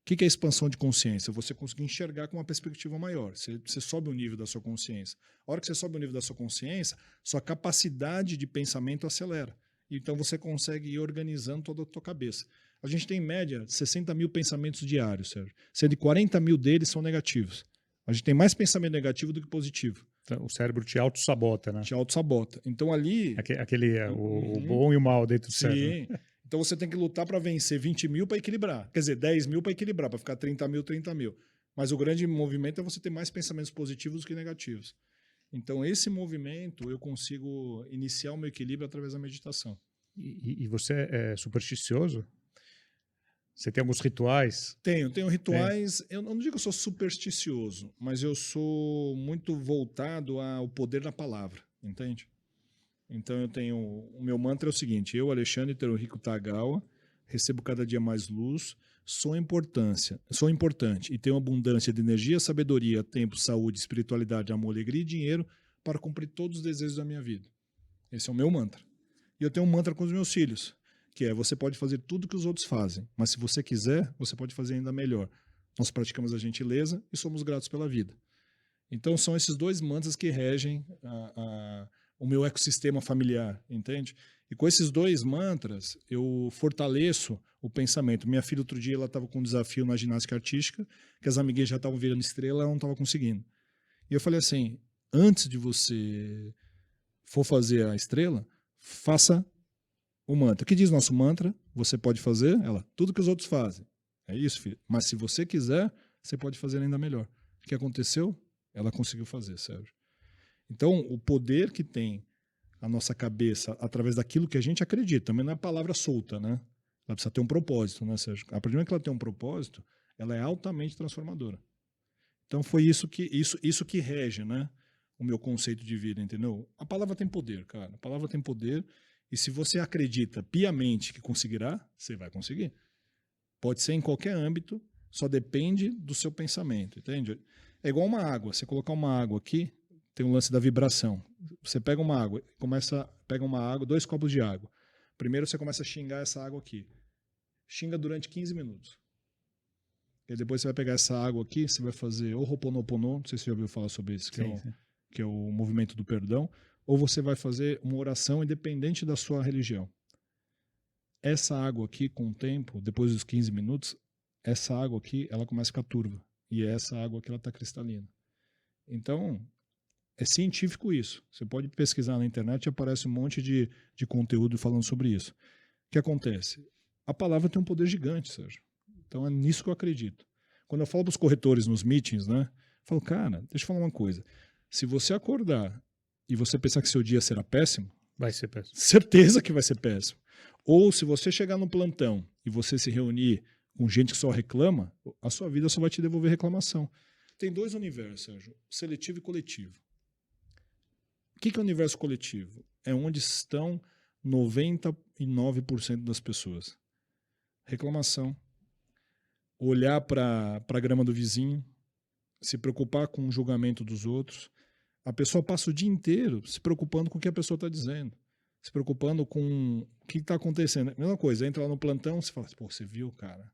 O que é expansão de consciência? Você conseguir enxergar com uma perspectiva maior. Você sobe o nível da sua consciência. A hora que você sobe o nível da sua consciência, sua capacidade de pensamento acelera. Então você consegue ir organizando toda a tua cabeça. A gente tem, em média, 60 mil pensamentos diários, Sérgio. Sendo que 40 mil deles são negativos. A gente tem mais pensamento negativo do que positivo. Então, o cérebro te auto-sabota, né? Te auto-sabota. Então ali... o bom e o mal dentro do cérebro. Sim. Então você tem que lutar para vencer 20 mil para equilibrar. Quer dizer, 10 mil para equilibrar, para ficar 30 mil, 30 mil. Mas o grande movimento é você ter mais pensamentos positivos do que negativos. Então esse movimento eu consigo iniciar o meu equilíbrio através da meditação. E você é supersticioso? Você tem alguns rituais? Tenho rituais. Eu não digo que eu sou supersticioso, mas eu sou muito voltado ao poder da palavra, entende? Então eu tenho... O meu mantra é o seguinte: eu, Alexandre Teruhiko Tagawa, recebo cada dia mais luz, sou importante e tenho abundância de energia, sabedoria, tempo, saúde, espiritualidade, amor, alegria e dinheiro para cumprir todos os desejos da minha vida. Esse é o meu mantra. E eu tenho um mantra com os meus filhos, que é: você pode fazer tudo que os outros fazem, mas se você quiser, você pode fazer ainda melhor. Nós praticamos a gentileza e somos gratos pela vida. Então são esses 2 mantras que regem o meu ecossistema familiar, entende? E com esses 2 mantras, eu fortaleço o pensamento. Minha filha, outro dia, ela estava com um desafio na ginástica artística, que as amiguinhas já estavam virando estrela, ela não estava conseguindo. E eu falei assim: antes de você for fazer a estrela, faça O mantra. O que diz nosso mantra? Você pode fazer, tudo que os outros fazem. É isso, filho. Mas se você quiser, você pode fazer ainda melhor. O que aconteceu? Ela conseguiu fazer, Sérgio. Então, o poder que tem a nossa cabeça através daquilo que a gente acredita, também não é palavra solta, né? Ela precisa ter um propósito, né, Sérgio? A partir do momento que ela tem um propósito, ela é altamente transformadora. Então, foi isso que rege, né, o meu conceito de vida, entendeu? A palavra tem poder, cara. A palavra tem poder. E se você acredita piamente que conseguirá, você vai conseguir. Pode ser em qualquer âmbito, só depende do seu pensamento, entende? É igual uma água. Você colocar uma água aqui, tem um lance da vibração. Você pega uma água, pega uma água, 2 copos de água. Primeiro você começa a xingar essa água aqui. Xinga durante 15 minutos. E depois você vai pegar essa água aqui, você vai fazer ou Ho'oponopono, não sei se você já ouviu falar sobre isso, que é o movimento do perdão, ou você vai fazer uma oração independente da sua religião. Essa água aqui, com o tempo, depois dos 15 minutos, essa água aqui, ela começa a ficar turva. E essa água aqui, ela está cristalina. Então, é científico isso. Você pode pesquisar na internet e aparece um monte de conteúdo falando sobre isso. O que acontece? A palavra tem um poder gigante, Sérgio. Então, é nisso que eu acredito. Quando eu falo para os corretores nos meetings, né? Eu falo, cara, deixa eu falar uma coisa. Se você acordar e você pensar que seu dia será péssimo, vai ser péssimo. Certeza que vai ser péssimo. Ou se você chegar no plantão e você se reunir com gente que só reclama, a sua vida só vai te devolver reclamação. Tem 2 universos, Sérgio, seletivo e coletivo. O que é o universo coletivo? É onde estão 99% das pessoas. Reclamação. Olhar para a grama do vizinho, se preocupar com o julgamento dos outros. A pessoa passa o dia inteiro se preocupando com o que a pessoa está dizendo. Se preocupando com o que está acontecendo. A mesma coisa, entra lá no plantão, você fala assim, pô, você viu, cara?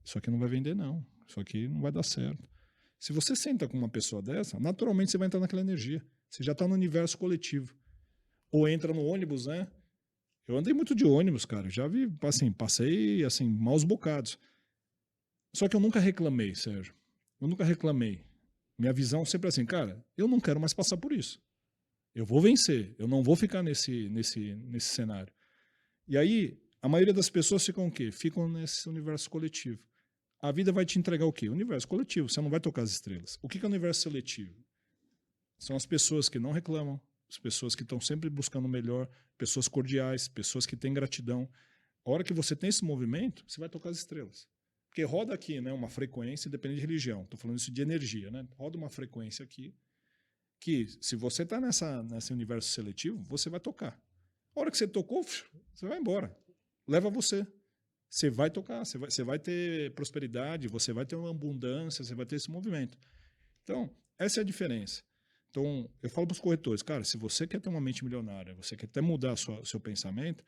Isso aqui não vai vender, não. Isso aqui não vai dar certo. Se você senta com uma pessoa dessa, naturalmente você vai entrar naquela energia. Você já está no universo coletivo. Ou entra no ônibus, né? Eu andei muito de ônibus, cara. Já vi, assim, passei, assim, maus bocados. Só que eu nunca reclamei, Sérgio. Eu nunca reclamei. Minha visão sempre é assim, cara, eu não quero mais passar por isso. Eu vou vencer. Eu não vou ficar nesse cenário. E aí, a maioria das pessoas ficam o quê? Ficam nesse universo coletivo. A vida vai te entregar o quê? O universo coletivo. Você não vai tocar as estrelas. O que é o universo seletivo? São as pessoas que não reclamam, as pessoas que estão sempre buscando o melhor, pessoas cordiais, pessoas que têm gratidão. A hora que você tem esse movimento, você vai tocar as estrelas. Porque roda aqui, né, uma frequência, independente de religião. Estou falando isso de energia, né? Roda uma frequência aqui, que se você está nesse universo seletivo, você vai tocar. A hora que você tocou, você vai embora. Leva você. Você vai tocar, você vai ter prosperidade, você vai ter uma abundância, você vai ter esse movimento. Então, essa é a diferença. Então, eu falo para os corretores, cara, se você quer ter uma mente milionária, você quer até mudar o seu pensamento,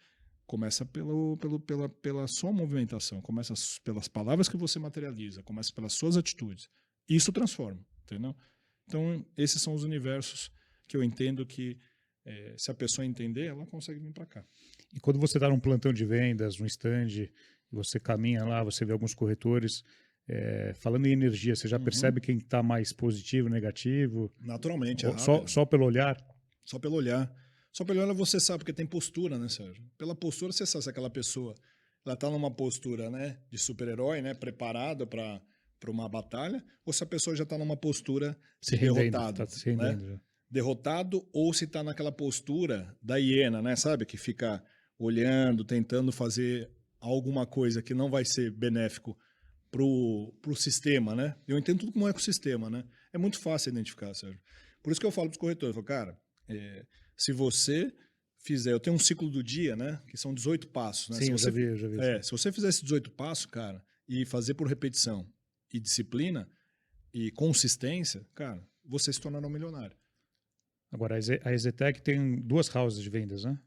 começa pela sua movimentação, começa pelas palavras que você materializa, começa pelas suas atitudes. Isso transforma, entendeu? Então, esses são os universos que eu entendo que, se a pessoa entender, ela consegue vir para cá. E quando você está num plantão de vendas, num stand, você caminha lá, você vê alguns corretores, falando em energia, você já percebe quem está mais positivo, negativo? Naturalmente, só pelo olhar? Só pelo olhar. Só pelo olhar você sabe, porque tem postura, né, Sérgio? Pela postura você sabe se aquela pessoa ela está numa postura, né, de super-herói, né, preparada para uma batalha, ou se a pessoa já está numa postura de derrotado. Se rendendo, né? Derrotado, ou se está naquela postura da hiena, né, sabe? Que fica olhando, tentando fazer alguma coisa que não vai ser benéfico pro sistema, né? Eu entendo tudo como ecossistema, né? É muito fácil identificar, Sérgio. Por isso que eu falo para os corretores, eu falo, cara, se você fizer, eu tenho um ciclo do dia, né? Que são 18 passos, né? Sim, eu já vi. Se você fizer esses 18 passos, cara, e fazer por repetição, e disciplina, e consistência, cara, você se tornará um milionário. Agora, a EZTEC tem 2 houses de vendas, né?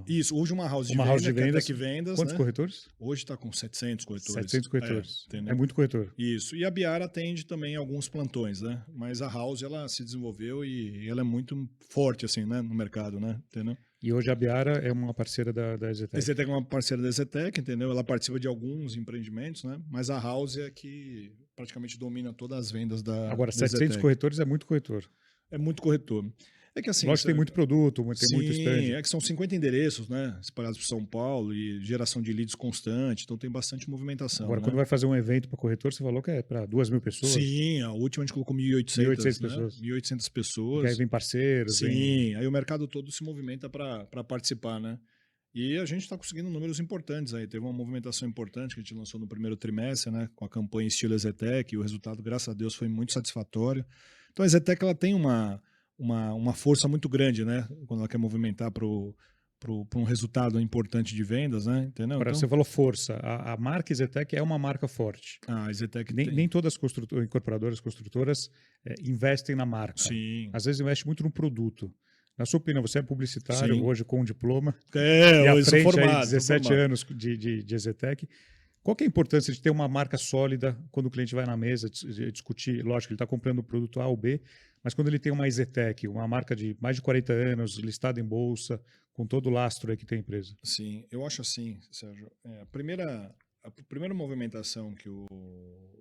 Isso, hoje uma house de vendas. Quantos corretores? Hoje está com 700 corretores. 700 corretores. É muito corretor. Isso. E a Biara atende também alguns plantões, né? Mas a house, ela se desenvolveu e ela é muito forte, assim, né? No mercado, né? Entendeu? E hoje a Biara é uma parceira da EZTEC. A EZTEC é uma parceira da EZTEC, entendeu? Ela participa de alguns empreendimentos, né? Mas a house é que praticamente domina todas as vendas da Agora, 700 EZTEC. corretores é muito corretor. É muito corretor. É que assim, Lógico que tem muito produto, tem muito sim, stand. é que são 50 endereços, né? Espalhados por São Paulo e geração de leads constante, então tem bastante movimentação, Agora, né? quando vai fazer um evento para corretor, você falou que é para 2.000 pessoas, Sim, a última a gente colocou 1.800 1.800, né? pessoas. 1.800 Porque aí pessoas. vem parceiros, vem... Sim, aí o mercado todo se movimenta para participar, né? E a gente está conseguindo números importantes aí. Teve uma movimentação importante que a gente lançou no primeiro trimestre, né? Com a campanha estilo Ezetec, e o resultado, graças a Deus, foi muito satisfatório. Então a Ezetec ela tem uma força muito grande, né? Quando ela quer movimentar para um resultado importante de vendas, né? Entendeu? Agora, Então, você falou força. A marca Zetec é uma marca forte. a Ezetec Nem, tem. nem todas as incorporadoras, construtoras investem na marca. Sim, Às vezes investe muito no produto. Na sua opinião, você é publicitário, sim. hoje com um diploma, É, e à eu sou frente aí formado, sou 17 formado. anos de Ezetec. Qual que é a importância de ter uma marca sólida quando o cliente vai na mesa discutir? Lógico, ele está comprando o produto A ou B, mas quando ele tem uma Ezetec, uma marca de mais de 40 anos, listada em bolsa, com todo o lastro aí que tem a empresa. Sim, eu acho assim, Sérgio. A primeira movimentação que o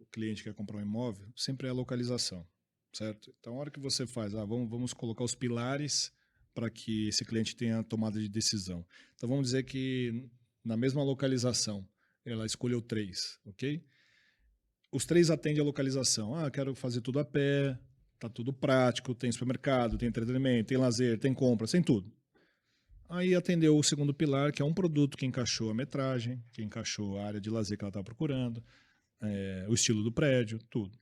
cliente quer comprar um imóvel sempre é a localização, certo? Então, a hora que você faz, vamos colocar os pilares para que esse cliente tenha a tomada de decisão. Então, vamos dizer que na mesma localização, ela escolheu 3, ok? Os 3 atendem a localização. Quero fazer tudo a pé, tá tudo prático, tem supermercado, tem entretenimento, tem lazer, tem compras, tem tudo. Aí atendeu o segundo pilar, que é um produto que encaixou a metragem, que encaixou a área de lazer que ela estava procurando, o estilo do prédio, tudo.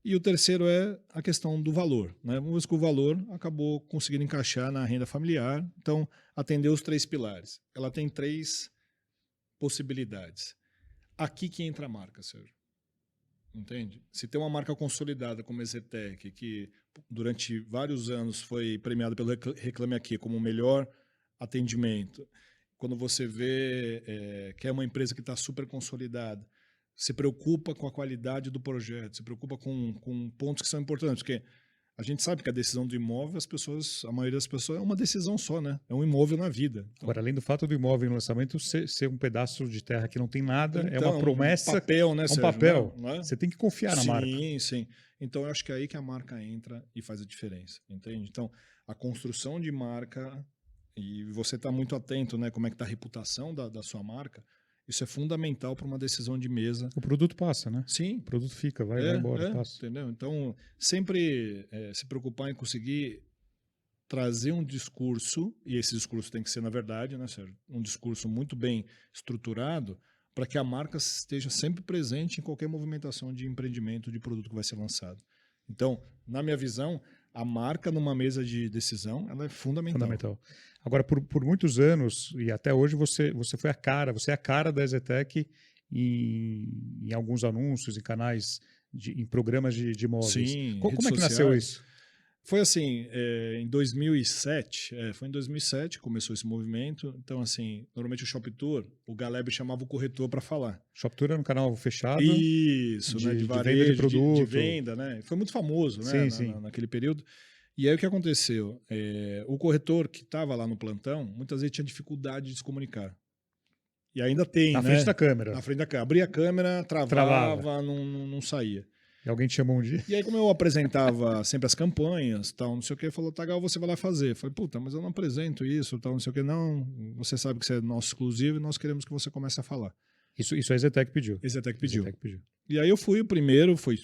E o terceiro é a questão do valor, né? Vamos ver que o valor acabou conseguindo encaixar na renda familiar. Então, atendeu os 3 pilares. Ela tem 3 possibilidades. Aqui que entra a marca, Sérgio. Entende? Se tem uma marca consolidada como a Ezetec, que durante vários anos foi premiada pelo Reclame Aqui como o melhor atendimento, quando você vê que é uma empresa que está super consolidada, se preocupa com a qualidade do projeto, se preocupa com pontos que são importantes, porque a gente sabe que a decisão do imóvel, a maioria das pessoas, é uma decisão só, né? É um imóvel na vida. Então, Agora, além do fato do imóvel em lançamento ser um pedaço de terra que não tem nada, é uma então, promessa, um papel, né, é um Sérgio? papel. Não é? Você tem que confiar na marca. Sim, sim. Então, eu acho que é aí que a marca entra e faz a diferença, entende? Então, a construção de marca, e você está muito atento, né, como é que está a reputação da sua marca, isso é fundamental para uma decisão de mesa. O produto passa, né? Sim, O produto fica, vai embora, passa. entendeu? Então, sempre se preocupar em conseguir trazer um discurso, e esse discurso tem que ser, na verdade, né, Sérgio? Um discurso muito bem estruturado para que a marca esteja sempre presente em qualquer movimentação de empreendimento, de produto que vai ser lançado. Então, na minha visão, a marca numa mesa de decisão ela é fundamental. Fundamental. Agora, por muitos anos, e até hoje, você foi você é a cara da Ezetec em alguns anúncios, em canais, em programas de imóveis. Sim, Como é que redes nasceu sociais. isso? Foi assim, em 2007, foi em 2007 que começou esse movimento. Então, assim, normalmente o Shop Tour, o Galeb chamava o corretor para falar. Shop Tour era um canal fechado. Isso, né, de varejo, venda de produto. de venda, né? Foi muito famoso, né, Sim. naquele período. E aí o que aconteceu? O corretor que estava lá no plantão, muitas vezes tinha dificuldade de se comunicar. E ainda tem, Na né? frente da câmera. Na frente da câmera. Abria a câmera, travava. Não saía. E alguém te chamou um dia? E aí, como eu apresentava sempre as campanhas, tal, não sei o que, falou, Tagal, você vai lá fazer. Eu falei, puta, mas eu não apresento isso, tal, não sei o que. Não, você sabe que você é nosso exclusivo e nós queremos que você comece a falar. Isso a Ezetec pediu. Ezetec pediu. Ezetec pediu. E aí eu fui o primeiro, foi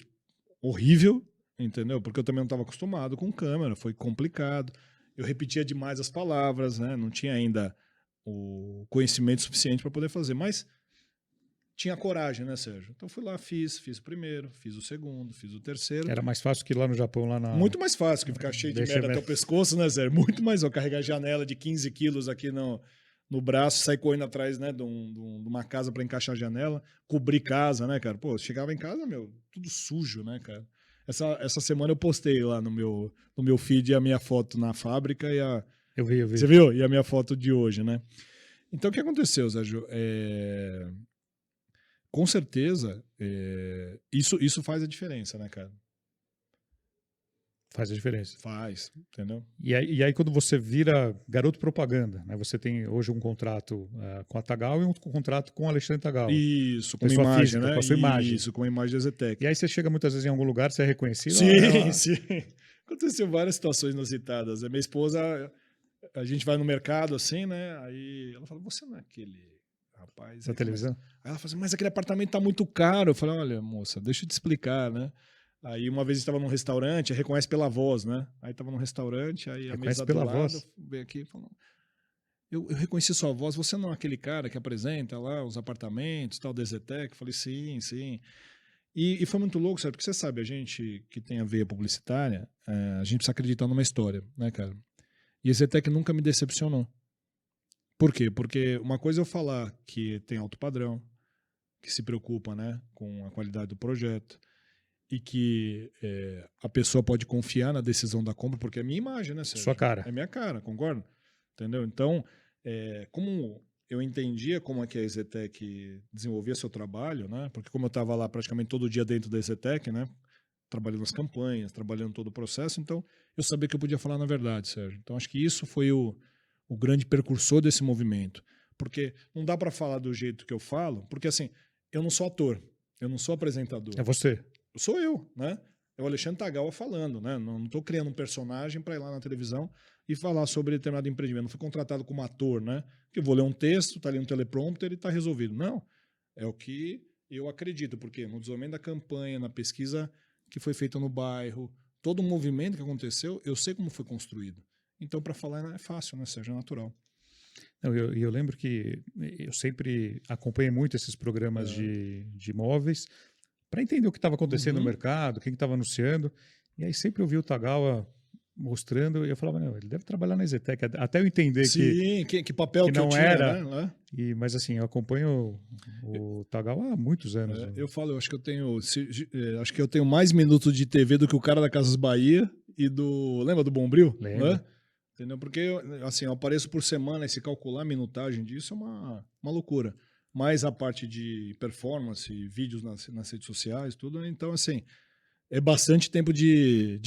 horrível, entendeu? Porque eu também não estava acostumado com câmera, foi complicado. Eu repetia demais as palavras, né? Não tinha ainda o conhecimento suficiente para poder fazer, mas tinha coragem, né, Sérgio? Então fui lá, fiz o primeiro, fiz o segundo, fiz o terceiro. Era mais fácil que lá no Japão, lá na... Muito mais fácil que ficar cheio de merda até o pescoço, né, Sérgio? Muito mais. Eu carregar janela de 15 quilos aqui no braço, sair correndo atrás, né, de uma casa para encaixar a janela, cobrir casa, né, cara? Pô, chegava em casa, tudo sujo, né, cara? Essa semana eu postei lá no meu feed a minha foto na fábrica e a... Eu vi. Você viu? E a minha foto de hoje, né? Então, o que aconteceu, Sérgio? Com certeza, isso faz a diferença, né, cara? Faz a diferença. Faz, entendeu? E aí, quando você vira garoto propaganda, né? Você tem hoje um contrato com a Tagawa e um contrato com o Alexandre Tagawa. Isso, com a Pessoa imagem, física, né? com a sua imagem. Isso, com a imagem da Zetec. E aí você chega muitas vezes em algum lugar, você é reconhecido. Sim, sim. Aconteceu várias situações inusitadas. A minha esposa, a gente vai no mercado assim, né? Aí ela fala, você não é aquele rapaz Da televisão. Aí ela fala assim, mas aquele apartamento tá muito caro. Eu falei, olha, moça, deixa eu te explicar, né? Aí uma vez estava num restaurante, reconhece pela voz, né? Aí estava num restaurante, aí a Reconhece mesa do pela lado voz. veio aqui e falou, eu reconheci sua voz, você não é aquele cara que apresenta lá os apartamentos, tal, da Zetec? Eu falei, sim, sim. E foi muito louco, sabe? Porque você sabe, a gente que tem a veia publicitária, a gente precisa acreditar numa história, né, cara? E a Zetec nunca me decepcionou. Por quê? Porque uma coisa é eu falar que tem alto padrão, que se preocupa, né, com a qualidade do projeto e que a pessoa pode confiar na decisão da compra, porque é minha imagem, né, Sérgio? Sua cara. É minha cara, concorda? Entendeu? Então, como eu entendia como é que a EZTEC desenvolvia seu trabalho, né? Porque como eu estava lá praticamente todo dia dentro da EZTEC, né? Trabalhando nas campanhas, trabalhando todo o processo, então eu sabia que eu podia falar na verdade, Sérgio. Então acho que isso foi o grande precursor desse movimento. Porque não dá para falar do jeito que eu falo, porque assim, eu não sou ator, eu não sou apresentador. É você. Sou eu, né? É o Alexandre Tagawa falando, né? Não estou criando um personagem para ir lá na televisão e falar sobre determinado empreendimento. Não fui contratado como ator, né? Que eu vou ler um texto, tá ali no teleprompter e está resolvido. Não. É o que eu acredito, porque no desenvolvimento da campanha, na pesquisa que foi feita no bairro, todo o movimento que aconteceu, eu sei como foi construído. Então, para falar é fácil, né, Sérgio? É natural. Eu lembro que eu sempre acompanhei muito esses programas de imóveis para entender o que estava acontecendo no mercado, quem estava anunciando. E aí sempre eu vi o Tagawa mostrando e eu falava, não, ele deve trabalhar na EZTEC. Até eu entender Sim, que papel que eu não tinha, era. né? Mas assim, eu acompanho o Tagawa há muitos anos. Eu falo, eu acho que acho que eu tenho mais minutos de TV do que o cara da Casas Bahia e lembra do Bombril? Lembro. Né? Entendeu? Porque assim, eu apareço por semana e se calcular a minutagem disso é uma loucura. Mas a parte de performance, vídeos nas redes sociais, tudo, então assim, é bastante tempo de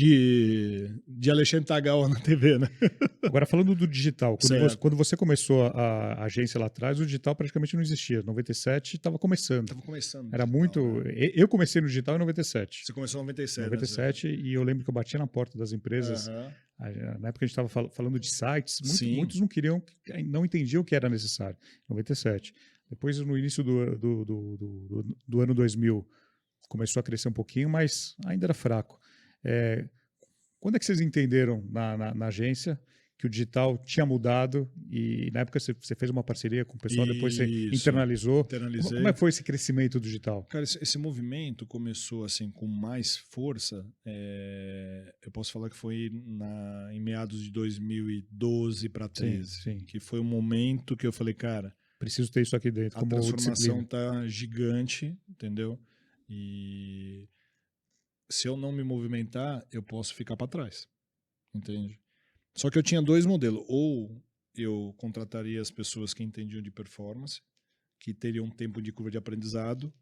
Alexandre Tagawa na TV, né? Agora, falando do digital, Certo. quando você começou a agência lá atrás, o digital praticamente não existia. 97 estava começando. Estava começando. Era digital, muito. né? Eu comecei no digital em 97. Você começou em 97. 97, né? e eu lembro que eu batia na porta das empresas. Na época a gente estava falando de sites, muitos não queriam, não entendiam o que era necessário. 97. Depois, no início do ano 2000, começou a crescer um pouquinho, mas ainda era fraco. Quando é que vocês entenderam na agência que o digital tinha mudado e na época você fez uma parceria com o pessoal, depois você internalizou. Internalizei. Como é que foi esse crescimento do digital? Cara, esse movimento começou assim com mais força. Eu posso falar que foi em meados de 2012 para 2013, sim. que foi o momento que eu falei, cara, preciso ter isso aqui dentro. A como transformação disciplina. tá gigante, entendeu? E se eu não me movimentar, eu posso ficar para trás, entende? Só que eu tinha dois modelos. Ou eu contrataria as pessoas que entendiam de performance, que teriam um tempo de curva de aprendizado,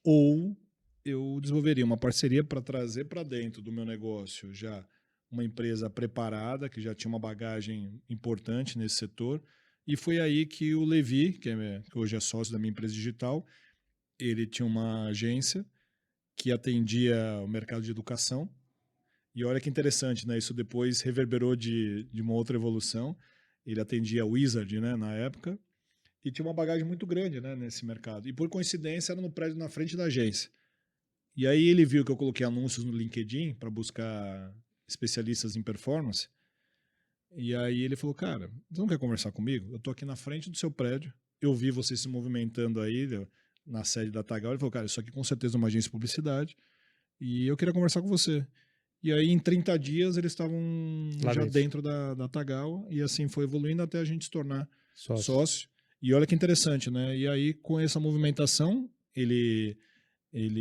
ou eu desenvolveria uma parceria para trazer para dentro do meu negócio já uma empresa preparada, que já tinha uma bagagem importante nesse setor. E foi aí que o Levi, que hoje é sócio da minha empresa digital, ele tinha uma agência que atendia o mercado de educação. E olha que interessante, né? Isso depois reverberou de uma outra evolução. Ele atendia a Wizard, né, na época, e tinha uma bagagem muito grande, né, nesse mercado. E por coincidência era no prédio na frente da agência. E aí ele viu que eu coloquei anúncios no LinkedIn para buscar especialistas em performance. E aí ele falou, cara, você não quer conversar comigo? Eu tô aqui na frente do seu prédio, eu vi você se movimentando aí na sede da Tagawa. Ele falou, cara, isso aqui com certeza é uma agência de publicidade e eu queria conversar com você. E aí, em 30 dias, eles estavam já dentro da Tagawa, e assim foi evoluindo até a gente se tornar sócio. E olha que interessante, né? E aí, com essa movimentação, ele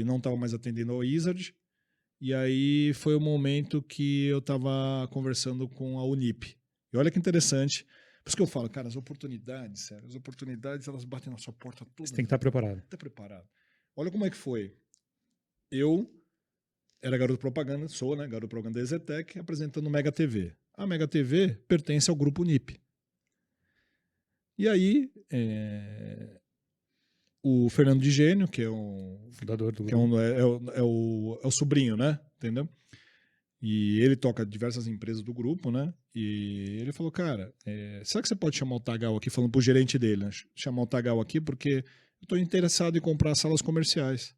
não estava mais atendendo ao Wizard, e aí foi o momento que eu estava conversando com a Unip. E olha que interessante. Por isso que eu falo, cara, as oportunidades, sério, elas batem na sua porta toda. Você tem que estar preparado. Está preparado. Olha como é que foi. Eu era garoto propaganda, sou, né? Garoto propaganda da EZTEC, apresentando o Mega TV. A Mega TV pertence ao grupo NIP. E aí, o Fernando de Gênio, que é Fundador do que grupo. é o sobrinho, né? Entendeu? E ele toca diversas empresas do grupo, né? E ele falou, cara, será que você pode chamar o Tagal aqui, falando pro gerente dele, né? Chamar o Tagal aqui porque eu estou interessado em comprar salas comerciais.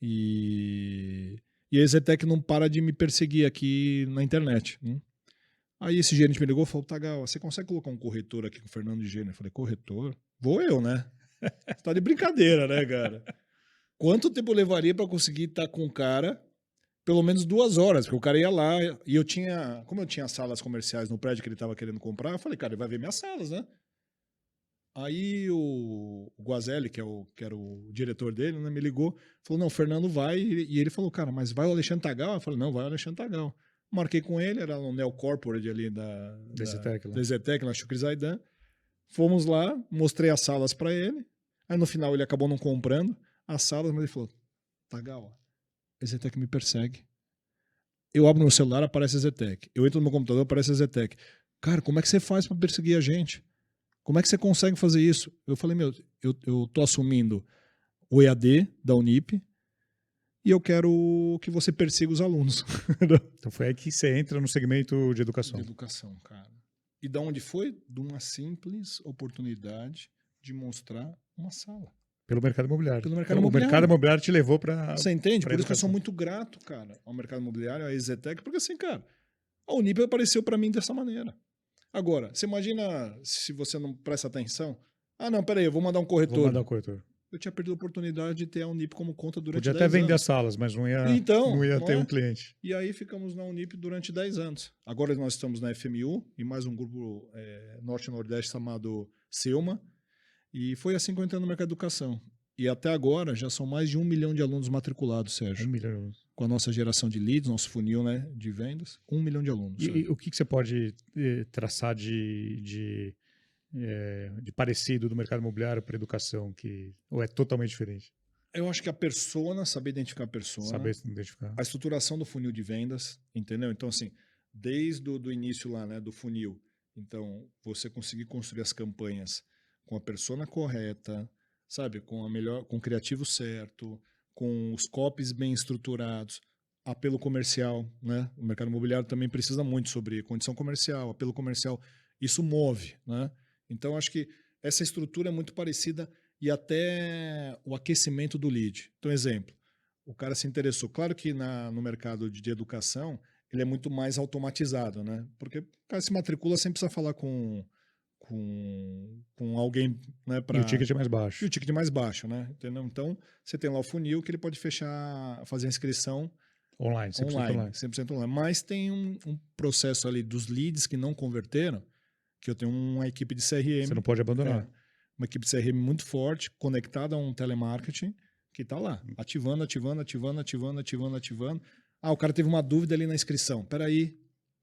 E a EZTEC não para de me perseguir aqui na internet. Aí esse gerente me ligou e falou, Tagal, você consegue colocar um corretor aqui com o Fernando de Gênio? Eu falei, corretor? Vou eu, né? Você tá de brincadeira, né, cara? Quanto tempo eu levaria para conseguir estar com o cara? Pelo menos 2 horas, porque o cara ia lá e eu tinha... Como eu tinha salas comerciais no prédio que ele estava querendo comprar, eu falei, cara, ele vai ver minhas salas, né? Aí o Guazelli, que era o diretor dele, né, me ligou, falou, não, o Fernando vai, e ele falou, cara, mas vai o Alexandre Tagal? Eu falei, não, vai o Alexandre Tagal. Marquei com ele, era no Neo Corporate ali da EZTEC, na Shukri Zaidan. Fomos lá, mostrei as salas para ele, aí no final ele acabou não comprando as salas, mas ele falou, Tagal, a EZTEC me persegue. Eu abro meu celular, aparece a EZTEC. Eu entro no meu computador, aparece a EZTEC. Cara, como é que você faz para perseguir a gente? Como é que você consegue fazer isso? Eu falei, eu tô assumindo o EAD da Unip e eu quero que você persiga os alunos. Então foi aí que você entra no segmento de educação. De educação, cara. E da onde foi? De uma simples oportunidade de mostrar uma sala. Pelo mercado imobiliário. Pelo mercado então, imobiliário. O mercado imobiliário te levou para... Você entende? Por isso que eu sou muito grato, cara, ao mercado imobiliário, à EZTEC, porque assim, cara, a Unip apareceu para mim dessa maneira. Agora, você imagina se você não presta atenção? Ah, não, peraí, eu vou mandar um corretor. Vou mandar um corretor. Eu tinha perdido a oportunidade de ter a Unip como conta durante 10 anos. Podia até vender anos. as salas, mas não ia ter um cliente. E aí ficamos na Unip durante 10 anos. Agora nós estamos na FMU e mais um grupo norte-nordeste chamado Selma. E foi assim que eu entrei no mercado de educação. E até agora já são mais de 1 milhão de alunos matriculados, Sérgio. 1 milhão. Com a nossa geração de leads, nosso funil, né, de vendas, 1 milhão de alunos. E o que você pode traçar de parecido do mercado imobiliário para a educação, ou é totalmente diferente? Eu acho que a persona, saber identificar a persona. Saber identificar. A estruturação do funil de vendas, entendeu? Então, assim, desde o início lá, né, do funil, então, você conseguir construir as campanhas com a persona correta, sabe? Com o criativo certo, com os copies bem estruturados, apelo comercial, né? O mercado imobiliário também precisa muito sobre condição comercial, apelo comercial. Isso move, né? Então, acho que essa estrutura é muito parecida e até o aquecimento do lead. Então, exemplo, o cara se interessou. Claro que no mercado de educação, ele é muito mais automatizado, né? Porque o cara se matricula, sempre precisa falar com alguém, né? E o ticket é mais baixo. E o ticket é mais baixo, né? Entendeu? Então, você tem lá o funil que ele pode fazer a inscrição online, 100% online. Mas tem um processo ali dos leads que não converteram, que eu tenho uma equipe de CRM. Você não pode abandonar. Uma equipe de CRM muito forte, conectada a um telemarketing, que está lá, ativando. Ah, o cara teve uma dúvida ali na inscrição. Peraí,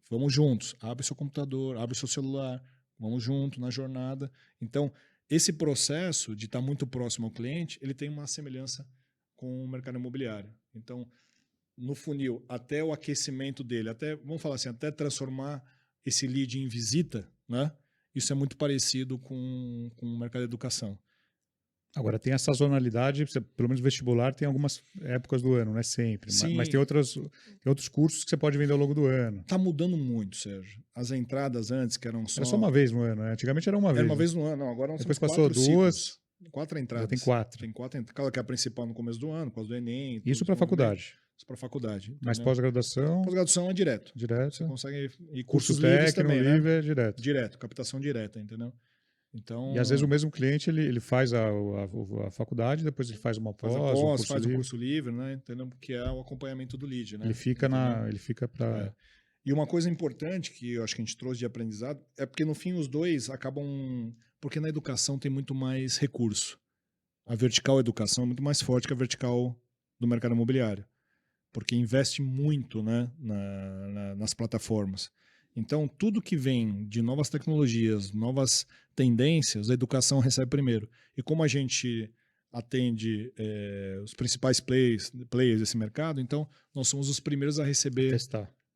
vamos juntos. Abre seu computador, abre seu celular, vamos junto na jornada. Então, esse processo de estar muito próximo ao cliente, ele tem uma semelhança com o mercado imobiliário. Então, no funil, até o aquecimento dele, vamos falar assim, até transformar esse lead em visita, né? Isso é muito parecido com o mercado de educação. Agora, tem a sazonalidade, pelo menos vestibular tem algumas épocas do ano, não é sempre. Sim. Mas tem outros cursos que você pode vender ao longo do ano. Está mudando muito, Sérgio. As entradas antes, que eram só... Era só uma vez no ano, né? Antigamente era uma vez. Era uma vez no ano, não, agora nós depois temos passou 4 duas. Ciclos. 4 entradas. Já tem 4. Tem 4 entradas. Claro que é a principal no começo do ano, por causa do Enem. Isso para faculdade. Isso para faculdade. Mas pós-graduação... Pós-graduação é direto. Direto. Você consegue... E curso técnico também, livre é direto. Direto, captação direta, entendeu? Então, e às vezes o mesmo cliente ele faz a faculdade, depois ele faz uma pós, faz o curso livre, né? Entendeu? Que é o acompanhamento do lead, né? Ele fica para... E uma coisa importante que eu acho que a gente trouxe de aprendizado é porque no fim os dois acabam... Porque na educação tem muito mais recurso. A vertical educação é muito mais forte que a vertical do mercado imobiliário. Porque investe muito, né, nas plataformas. Então, tudo que vem de novas tecnologias, novas tendências, a educação recebe primeiro. E como a gente atende os principais players desse mercado, então nós somos os primeiros a receber,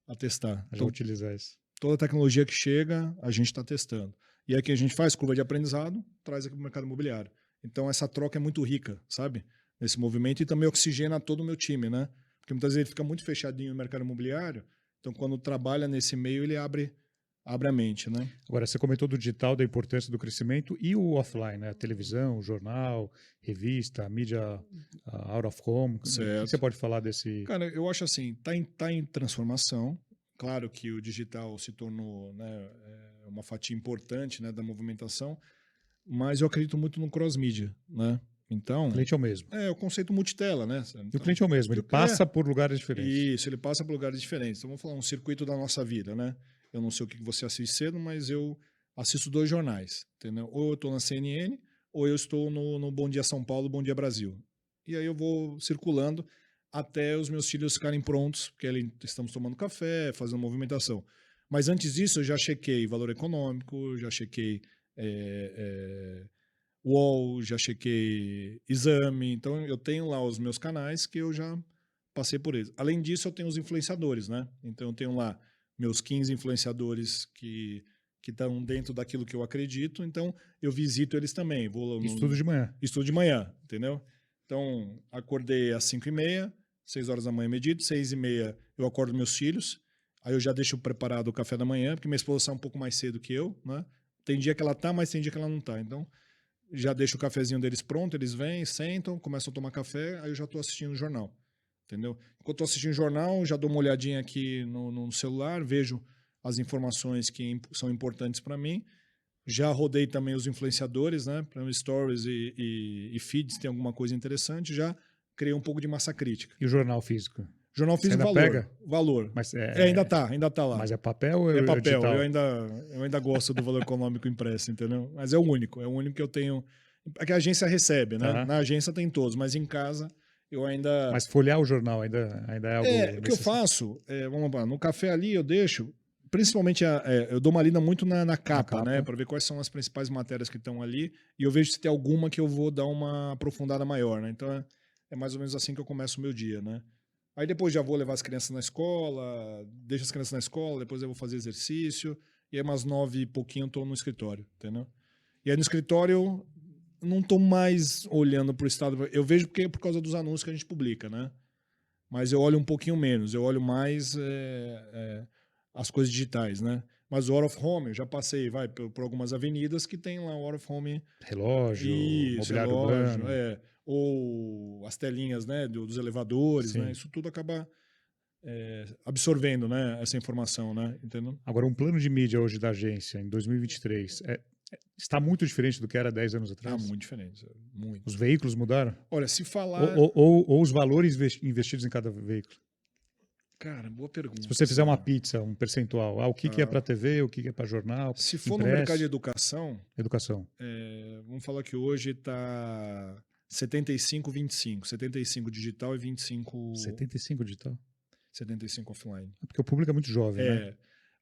a testar. Já Então, utilizar isso. toda tecnologia que chega, a gente está testando. E aí que a gente faz curva de aprendizado, traz aqui para o mercado imobiliário. Então essa troca é muito rica, sabe? Nesse movimento, e também oxigena todo o meu time, né? Porque muitas vezes ele fica muito fechadinho no mercado imobiliário, então quando trabalha nesse meio ele abre a mente, né? Agora, você comentou do digital, da importância do crescimento e o offline, né? A televisão, o jornal, revista, a mídia out of home. Certo. O que você pode falar desse... Cara, eu acho assim, tá em transformação. Claro que o digital se tornou, né, uma fatia importante, né, da movimentação, mas eu acredito muito no cross-mídia, né? Então, O cliente é o mesmo. é o conceito multitela, né? E o cliente é o mesmo, ele passa por lugares diferentes. Isso, ele passa por lugares diferentes. Então, vamos falar um circuito da nossa vida, né? Eu não sei o que você assiste cedo, mas eu assisto 2 jornais, entendeu? Ou eu estou na CNN, ou eu estou no Bom Dia São Paulo, Bom Dia Brasil. E aí eu vou circulando até os meus filhos ficarem prontos, porque ali estamos tomando café, fazendo movimentação. Mas antes disso, eu já chequei valor econômico, já chequei UOL, já chequei exame. Então, eu tenho lá os meus canais que eu já passei por eles. Além disso, eu tenho os influenciadores, né? Então, eu tenho lá meus 15 influenciadores que estão dentro daquilo que eu acredito. Então, eu visito eles também. Estudo de manhã. Estudo de manhã, entendeu? Então, acordei às 5h30, 6 horas da manhã medito, 6h30 eu acordo meus filhos, aí eu já deixo preparado o café da manhã, porque minha esposa sai um pouco mais cedo que eu, né? Tem dia que ela tá, mas tem dia que ela não tá. Então, já deixo o cafezinho deles pronto, eles vêm, sentam, começam a tomar café, aí eu já estou assistindo o jornal, entendeu? Enquanto estou assistindo o jornal, já dou uma olhadinha aqui no celular, vejo as informações que são importantes para mim. Já rodei também os influenciadores, né? Para stories e feeds tem alguma coisa interessante. Já criei um pouco de massa crítica. E o jornal físico? Jornal físico, ainda valor. Pega? Valor. Mas ainda tá lá. Mas é papel ou é papel? Digital? Eu ainda gosto do valor econômico impresso, entendeu? Mas é o único que eu tenho. É que a agência recebe, né? Na agência tem todos, mas em casa eu ainda. Mas folhear o jornal ainda é algo. O que eu faço, vamos lá, no café ali eu deixo. Principalmente, eu dou uma lida muito na capa, né? Para ver quais são as principais matérias que estão ali. E eu vejo se tem alguma que eu vou dar uma aprofundada maior, né? Então, é mais ou menos assim que eu começo o meu dia, né? Aí depois já vou levar as crianças na escola, deixo as crianças na escola, depois eu vou fazer exercício. E aí, umas 9 e pouquinho, eu tô no escritório, entendeu? E aí, no escritório, eu não tô mais olhando pro estado. Eu vejo porque por causa dos anúncios que a gente publica, né? Mas eu olho um pouquinho menos. Eu olho mais... as coisas digitais, né? Mas o out of home, eu já passei, por algumas avenidas que tem lá o out of home. Relógio, mobiliário urbano. Ou as telinhas, né, dos elevadores, né? Isso tudo acaba absorvendo, né, essa informação, né? Entendeu? Agora, um plano de mídia hoje da agência, em 2023, está muito diferente do que era 10 anos atrás? Muito diferente. Muito. Os veículos mudaram? Olha, se falar... Ou os valores investidos em cada veículo? Cara, boa pergunta. Se você fizer uma pizza, um percentual, o que é para TV, o que é para jornal? Se for no mercado de educação, vamos falar que hoje está 75-25. 75 digital e 25... 75 digital? 75 offline. Porque o público é muito jovem, né?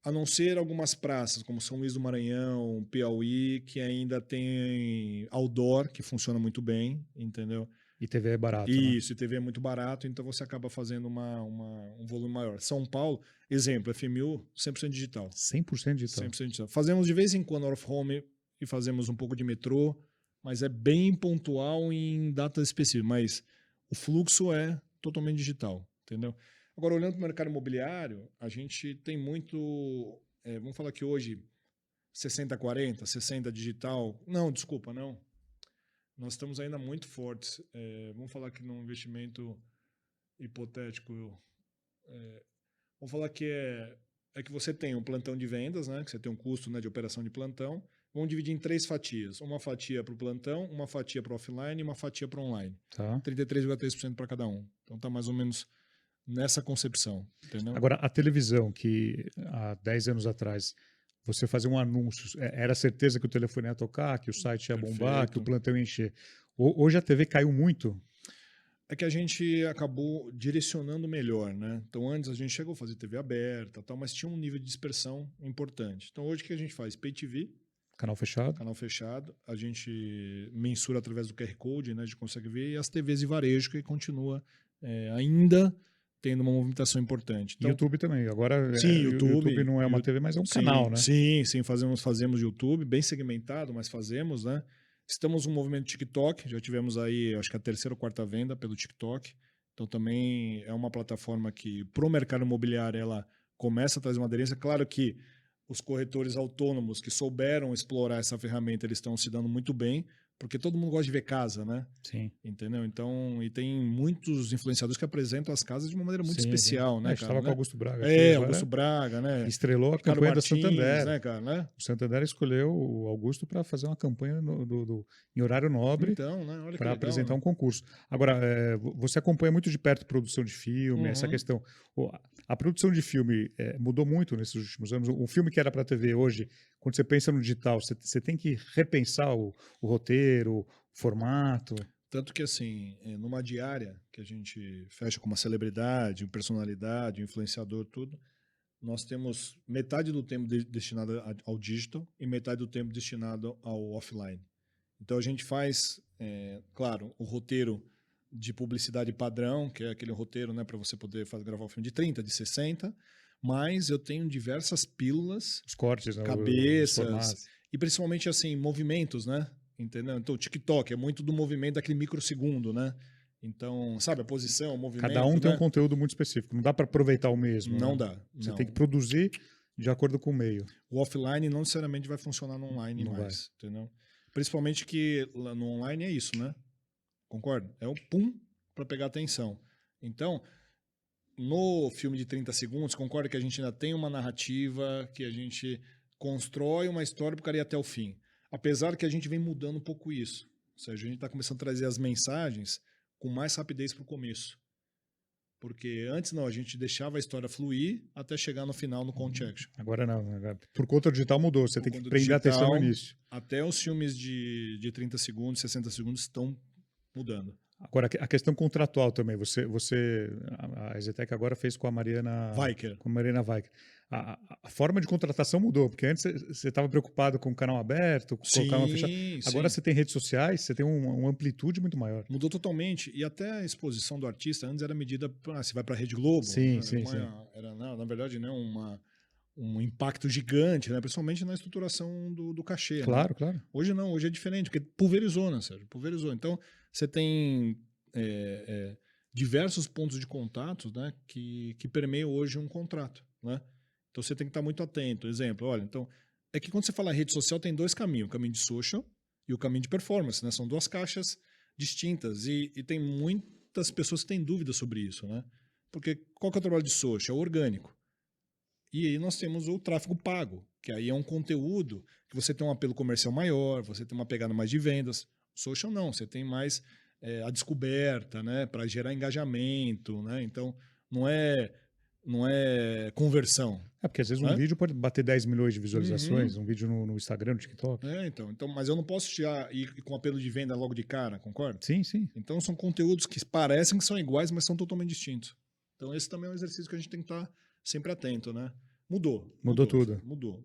A não ser algumas praças, como São Luís do Maranhão, Piauí, que ainda tem outdoor, que funciona muito bem, entendeu? E TV é barato, Isso, e TV é muito barato, então você acaba fazendo um volume maior. São Paulo, exemplo, FMU, 100% digital. 100% digital. 100% digital. Fazemos de vez em quando out of home e fazemos um pouco de metrô, mas é bem pontual em datas específicas. Mas o fluxo é totalmente digital, entendeu? Agora, olhando para o mercado imobiliário, a gente tem muito... vamos falar que hoje 60-40, 60 digital... Não, desculpa, não. Nós estamos ainda muito fortes. Vamos falar que num investimento hipotético, vamos falar que que você tem um plantão de vendas, né? Que você tem um custo, né, de operação de plantão. Vamos dividir em 3 fatias. Uma fatia para o plantão, uma fatia para o offline e uma fatia para o online. Tá. 33,3% para cada um. Então está mais ou menos nessa concepção. Entendeu? Agora, a televisão, que há 10 anos atrás... Você fazer um anúncio, era certeza que o telefone ia tocar, que o site ia bombar, que o plantão ia encher. Hoje a TV caiu muito. É que a gente acabou direcionando melhor, né? Então antes a gente chegou a fazer TV aberta, tal, mas tinha um nível de dispersão importante. Então hoje o que a gente faz? Pay TV, Canal fechado. Canal fechado. A gente mensura através do QR Code, né? A gente consegue ver. E as TVs de varejo, que continua ainda tendo uma movimentação importante. Então, YouTube também. Agora, sim, YouTube não é uma TV, mas é um sim, canal, né? Sim, fazemos YouTube, bem segmentado, mas fazemos, né? Estamos no movimento TikTok, já tivemos aí, acho que a terceira ou quarta venda pelo TikTok. Então também é uma plataforma que, para o mercado imobiliário, ela começa a trazer uma aderência. Claro que os corretores autônomos que souberam explorar essa ferramenta, eles estão se dando muito bem, porque todo mundo gosta de ver casa, né? Sim. Entendeu? Então, e tem muitos influenciadores que apresentam as casas de uma maneira muito Sim, especial, sim. né, A gente cara? estava com o Né? Augusto Braga aqui agora. Augusto Braga, né? Estrelou a Ricardo campanha da Martins, Santander. né, cara? Né? O Santander escolheu o Augusto para fazer uma campanha em horário nobre Então, né? Olha que para legal, apresentar né? um concurso. Agora, você acompanha muito de perto a produção de filme, essa Uhum. questão. A produção de filme mudou muito nesses últimos anos. Um filme que era para TV hoje, quando você pensa no digital, você tem que repensar o roteiro, o formato. Tanto que, assim, numa diária que a gente fecha com uma celebridade, uma personalidade, um influenciador, tudo, nós temos metade do tempo destinado ao digital e metade do tempo destinado ao offline. Então a gente faz, claro, o roteiro de publicidade padrão, que é aquele roteiro, né, para você poder gravar um filme de 30, de 60, mas eu tenho diversas pílulas, Os cortes, né, os cabeças formatos. e principalmente assim movimentos, né? Entendeu? Então o TikTok é muito do movimento daquele microsegundo, né? Então, sabe, a posição, o movimento, Cada um tem né? um conteúdo muito específico. Não dá para aproveitar o mesmo. Não Né? dá. Você Não. tem que produzir de acordo com o meio. O offline não necessariamente vai funcionar no online Não mais, entendeu? Principalmente que no online é isso, né? Concorda? É o pum para pegar atenção. Então, no filme de 30 segundos, concorda que a gente ainda tem uma narrativa, que a gente constrói uma história para o cara ir até o fim. Apesar que a gente vem mudando um pouco isso. Ou seja, a gente está começando a trazer as mensagens com mais rapidez para o começo. Porque antes não, a gente deixava a história fluir até chegar no final no call to action. Agora não. Por conta digital mudou. Você Por tem que conta prender a atenção no digital, início. Até os filmes de 30 segundos, 60 segundos estão mudando. Agora, a questão contratual também. A Exetec agora fez com a Mariana Weicker. Com a Mariana Weicker. A forma de contratação mudou, porque antes você estava preocupado com o canal aberto, com o canal fechado. Agora você tem redes sociais, você tem uma amplitude muito maior. Mudou totalmente. E até a exposição do artista antes era medida, se vai para a Rede Globo. Sim, né? sim. Era, na verdade, né, um impacto gigante, né? Principalmente na estruturação do cachê. Claro, né? claro. Hoje não, hoje é diferente, porque pulverizou, né, Sérgio? Pulverizou. Então, você tem diversos pontos de contato, né, que permeiam hoje um contrato, né? Então, você tem que estar muito atento. Exemplo, olha, então, é que quando você fala em rede social, tem dois caminhos, o caminho de social e o caminho de performance, né? São duas caixas distintas e tem muitas pessoas que têm dúvidas sobre isso, né? Porque qual que é o trabalho de social? É o orgânico. E aí nós temos o tráfego pago, que aí é um conteúdo que você tem um apelo comercial maior, você tem uma pegada mais de vendas. Social não, você tem mais a descoberta, né, para gerar engajamento, né? Então não é conversão. Porque às vezes um vídeo pode bater 10 milhões de visualizações, Uhum. um vídeo no Instagram, no TikTok. Então, mas eu não posso já ir com apelo de venda logo de cara, concorda? Sim, sim. Então são conteúdos que parecem que são iguais, mas são totalmente distintos. Então esse também é um exercício que a gente tem que estar sempre atento, né? Mudou tudo. Mudou,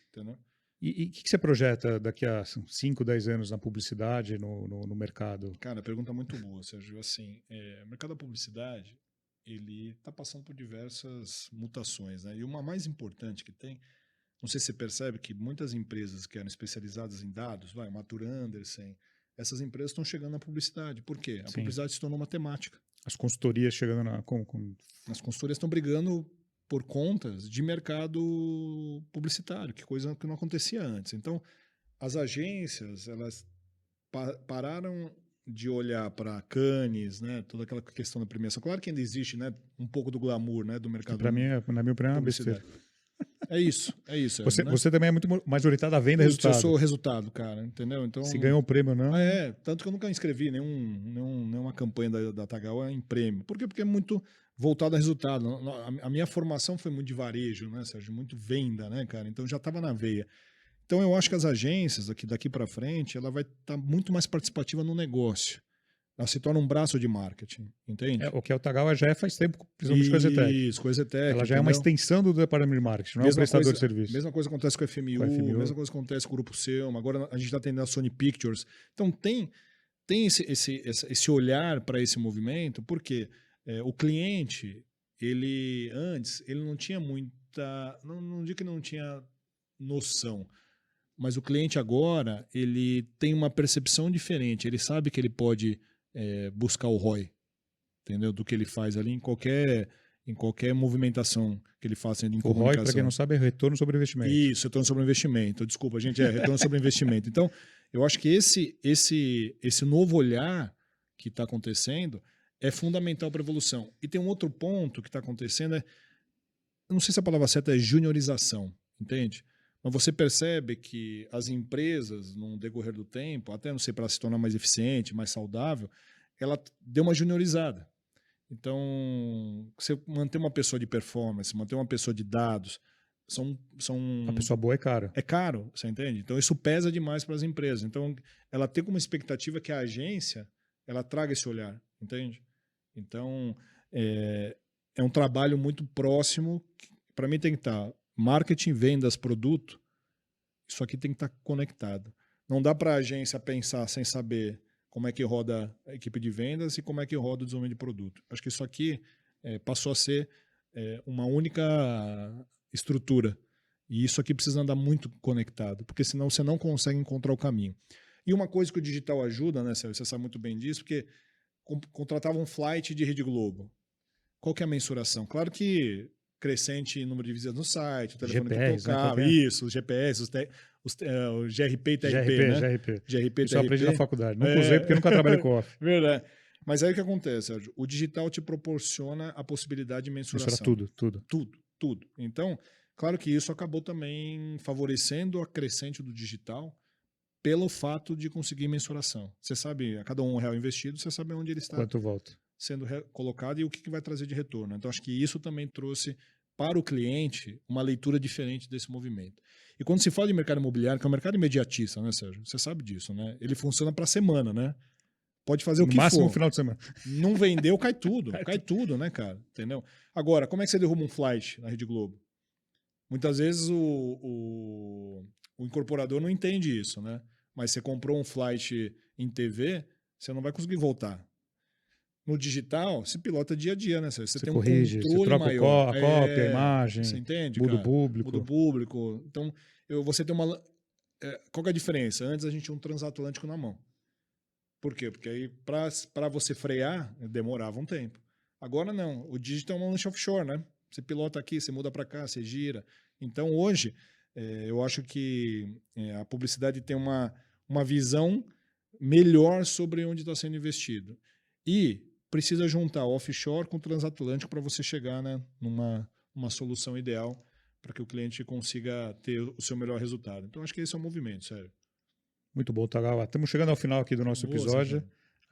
entendeu? E o que você projeta daqui a 5, 10 anos na publicidade, no mercado? Cara, pergunta muito boa, Sérgio. Assim, o mercado da publicidade, ele está passando por diversas mutações, né? E uma mais importante que tem, não sei se você percebe que muitas empresas que eram especializadas em dados, Matur Anderson, essas empresas estão chegando na publicidade. Por quê? A publicidade se tornou uma temática. As consultorias chegando As consultorias estão brigando por contas de mercado publicitário, que coisa que não acontecia antes. Então, as agências, elas pararam de olhar para Cannes, né, toda aquela questão da premiação. Claro que ainda existe, né, um pouco do glamour, né, do mercado. Para mim, na minha opinião, é uma besteira. É isso. Você também é muito majoritário da venda e resultado. Eu sou resultado, cara, entendeu? Então, se ganhou o prêmio ou não... tanto que eu nunca inscrevi nenhuma campanha da Tagawa em prêmio. Por quê? Porque é muito voltado a resultado. A minha formação foi muito de varejo, né, Sérgio? Muito venda, né, cara? Então já estava na veia. Então eu acho que as agências, daqui para frente, ela vai estar muito mais participativa no negócio. ela se torna um braço de marketing, entende? O que é o Tagawa já é faz tempo, principalmente com a Zetec. Isso, com a Zetec. Ela já é uma extensão do departamento de marketing, não é um prestador de serviço. Mesma coisa acontece com a FMU, mesma coisa acontece com o Grupo Selma, agora a gente está atendendo a Sony Pictures. Então tem esse olhar para esse movimento, porque o cliente, ele não tinha muita, não digo que não tinha noção, mas o cliente agora, ele tem uma percepção diferente, ele sabe que ele pode buscar o ROI, entendeu? Do que ele faz ali em qualquer movimentação que ele faça em comunicação. O ROI, para quem não sabe, é retorno sobre investimento. Isso, retorno sobre investimento. Desculpa, gente, retorno sobre investimento. Então, eu acho que esse novo olhar que está acontecendo é fundamental para a evolução. E tem um outro ponto que está acontecendo, eu não sei se a palavra certa é juniorização, entende? Mas você percebe que as empresas, no decorrer do tempo, até não sei, para se tornar mais eficiente, mais saudável, ela deu uma juniorizada. Então, você manter uma pessoa de performance, manter uma pessoa de dados, A pessoa boa é caro. É caro, você entende? Então, isso pesa demais para as empresas. Então, ela tem como expectativa que a agência ela traga esse olhar, entende? Então, é um trabalho muito próximo. Para mim, tem que estar marketing, vendas, produto. Isso aqui tem que estar conectado. Não dá para a agência pensar sem saber como é que roda a equipe de vendas e como é que roda o desenvolvimento de produto. Acho que isso aqui passou a ser uma única estrutura. E isso aqui precisa andar muito conectado, porque senão você não consegue encontrar o caminho. E uma coisa que o digital ajuda, né, Sérgio? Você sabe muito bem disso, porque contratava um flight de Rede Globo. Qual que é a mensuração? Claro que crescente número de visitas no site, o telefone GPS, que tocava, né? Isso, os GPS, o GRP e TRP, né? GRP, isso eu aprendi na faculdade. Nunca usei porque nunca trabalhei com off. Verdade. Mas aí o que acontece, Sérgio? O digital te proporciona a possibilidade de mensuração. Mensura tudo. Então, claro que isso acabou também favorecendo a crescente do digital pelo fato de conseguir mensuração. Você sabe, a cada R$1 investido, você sabe onde ele está Quanto volta sendo colocado e o que vai trazer de retorno. Então, acho que isso também trouxe para o cliente uma leitura diferente desse movimento. E quando se fala de mercado imobiliário, que é um mercado imediatista, né, Sérgio? Você sabe disso, né? Ele funciona para a semana, né? Pode fazer o que for. No máximo no final de semana. Não vendeu, cai tudo. Cai tudo, né, cara? Entendeu? Agora, como é que você derruba um flight na Rede Globo? Muitas vezes o incorporador não entende isso, né? Mas você comprou um flight em TV, você não vai conseguir voltar. No digital, se pilota dia a dia, né? Você tem corrige, um controle você troca maior. a cópia, a imagem, você entende, muda cara? o público. Muda o público. Então, você tem uma... qual que é a diferença? Antes a gente tinha um transatlântico na mão. Por quê? Porque aí, para você frear, demorava um tempo. Agora não. O digital é uma lancha offshore, né? Você pilota aqui, você muda para cá, você gira. Então, hoje, eu acho que a publicidade tem uma visão melhor sobre onde está sendo investido. E precisa juntar offshore com transatlântico para você chegar, né, numa solução ideal para que o cliente consiga ter o seu melhor resultado. Então, acho que esse é o movimento, sério. Muito bom, Tagawa. Estamos chegando ao final aqui do nosso episódio.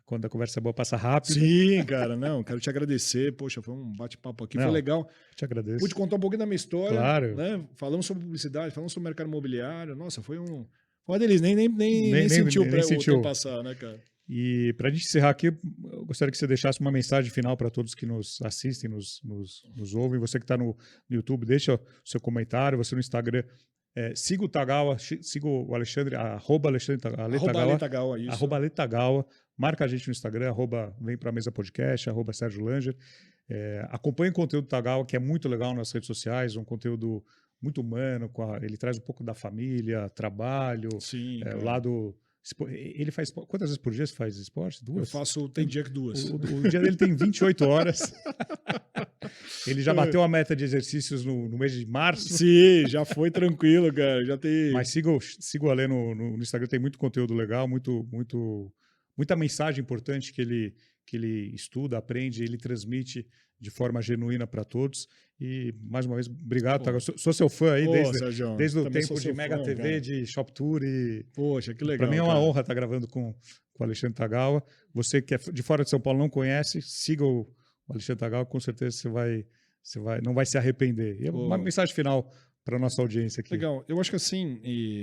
Quando a conversa é boa, passa rápido. Sim, cara. Não, quero te agradecer. Poxa, foi um bate-papo aqui. Foi legal. Te agradeço. Pude contar um pouquinho da minha história. Claro. Né? Falamos sobre publicidade, falamos sobre mercado imobiliário. Nossa, foi uma delícia. Nem sentiu o tempo passar, né, cara? E para a gente encerrar aqui, eu gostaria que você deixasse uma mensagem final para todos que nos assistem, nos ouvem. Você que está no YouTube, deixa o seu comentário. Você no Instagram, siga o Tagawa, siga o Alexandre, @Ale Tagawa. Marca a gente no Instagram, @Vem Pra Mesa Podcast, @Sérgio Langer. Acompanhe o conteúdo do Tagawa, que é muito legal nas redes sociais, um conteúdo muito humano. Ele traz um pouco da família, trabalho, Sim, o lado... Ele faz... Quantas vezes por dia você faz esporte? 2? Eu faço... Tem dia que 2. O dia dele tem 28 horas. Ele já bateu a meta de exercícios no mês de março. Sim, já foi tranquilo, cara. Já tem... Mas siga o Ale no Instagram, tem muito conteúdo legal, muita mensagem importante que ele estuda, aprende, ele transmite de forma genuína para todos. E, mais uma vez, obrigado, Tagawa. Sou seu fã aí desde o tempo de Mega TV, cara. De Shop Tour. Poxa, que legal. Para mim é uma honra estar gravando com o Alexandre Tagawa. Você que é de fora de São Paulo não conhece, siga o Alexandre Tagawa, com certeza você não vai se arrepender. E uma mensagem final para a nossa audiência aqui. Legal. Eu acho que assim,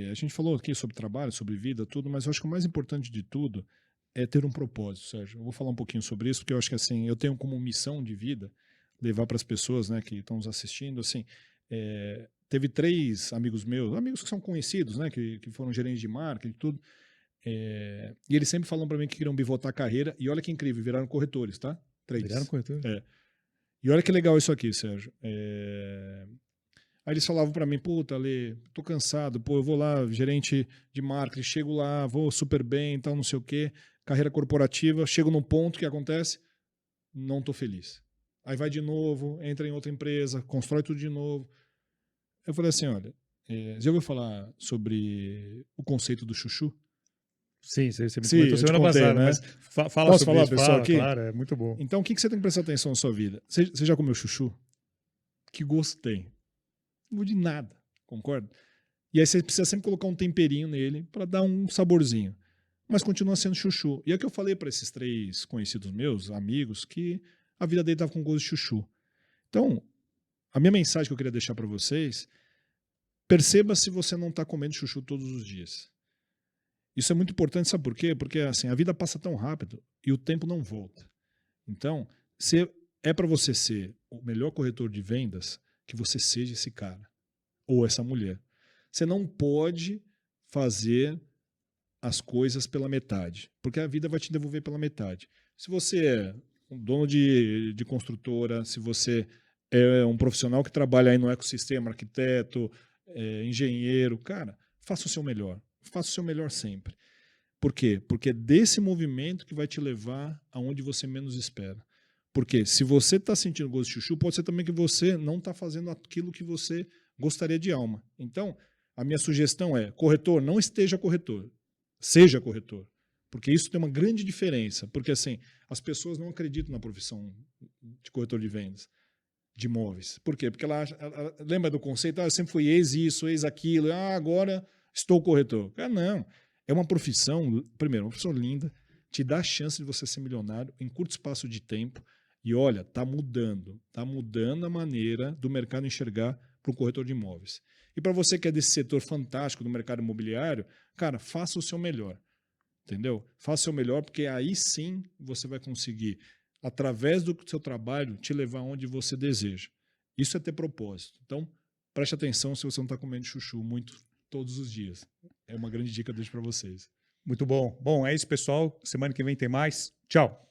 a gente falou aqui sobre trabalho, sobre vida, tudo, mas eu acho que o mais importante de tudo é ter um propósito, Sérgio. Eu vou falar um pouquinho sobre isso, porque eu acho que assim, eu tenho como missão de vida levar para as pessoas, né, que estão nos assistindo, assim, teve 3 amigos meus, amigos que são conhecidos, né, que foram gerentes de marketing e tudo, e eles sempre falam para mim que queriam pivotar a carreira, e olha que incrível, viraram corretores, tá? 3. Viraram corretor? E olha que legal isso aqui, Sérgio. Aí eles falavam para mim, puta, Ale, tô cansado, pô, eu vou lá, gerente de marketing, chego lá, vou super bem, tal, não sei o quê, carreira corporativa, chego num ponto que acontece, não tô feliz. Aí vai de novo, entra em outra empresa, constrói tudo de novo. Eu falei assim, olha, já ouviu falar sobre o conceito do chuchu? Sim, você me Sim, comentou eu te semana contei, passada, né? mas fala Posso sobre falar, isso, pessoal, fala, aqui? claro, é muito bom. Então, o que você tem que prestar atenção na sua vida? Você já comeu chuchu? Que gosto tem? Não gosto de nada, concorda? E aí você precisa sempre colocar um temperinho nele para dar um saborzinho. Mas continua sendo chuchu. E é o que eu falei para esses 3 conhecidos meus, amigos, que a vida dele estava com gosto de chuchu. Então, a minha mensagem que eu queria deixar para vocês, perceba se você não está comendo chuchu todos os dias. Isso é muito importante, sabe por quê? Porque assim, a vida passa tão rápido e o tempo não volta. Então, se é para você ser o melhor corretor de vendas, que você seja esse cara ou essa mulher. Você não pode fazer as coisas pela metade, porque a vida vai te devolver pela metade. Se você é um dono de construtora, se você é um profissional que trabalha aí no ecossistema, arquiteto, engenheiro, cara, faça o seu melhor. Faça o seu melhor sempre. Por quê? Porque é desse movimento que vai te levar aonde você menos espera. Porque se você está sentindo gosto de chuchu, pode ser também que você não está fazendo aquilo que você gostaria de alma. Então, a minha sugestão é, corretor, não esteja corretor. Seja corretor. Porque isso tem uma grande diferença. Porque assim, as pessoas não acreditam na profissão de corretor de vendas, de imóveis. Por quê? Porque ela lembra do conceito, eu sempre fui ex isso, ex aquilo, agora estou corretor. Cara, não. É uma profissão, primeiro, uma profissão linda, te dá a chance de você ser milionário em curto espaço de tempo. E olha, está mudando a maneira do mercado enxergar para um corretor de imóveis. E para você que é desse setor fantástico do mercado imobiliário, cara, faça o seu melhor, entendeu? Faça o seu melhor, porque aí sim você vai conseguir, através do seu trabalho, te levar onde você deseja. Isso é ter propósito. Então, preste atenção se você não está comendo chuchu muito todos os dias. É uma grande dica que eu deixo para vocês. Muito bom. Bom, é isso, pessoal. Semana que vem tem mais. Tchau.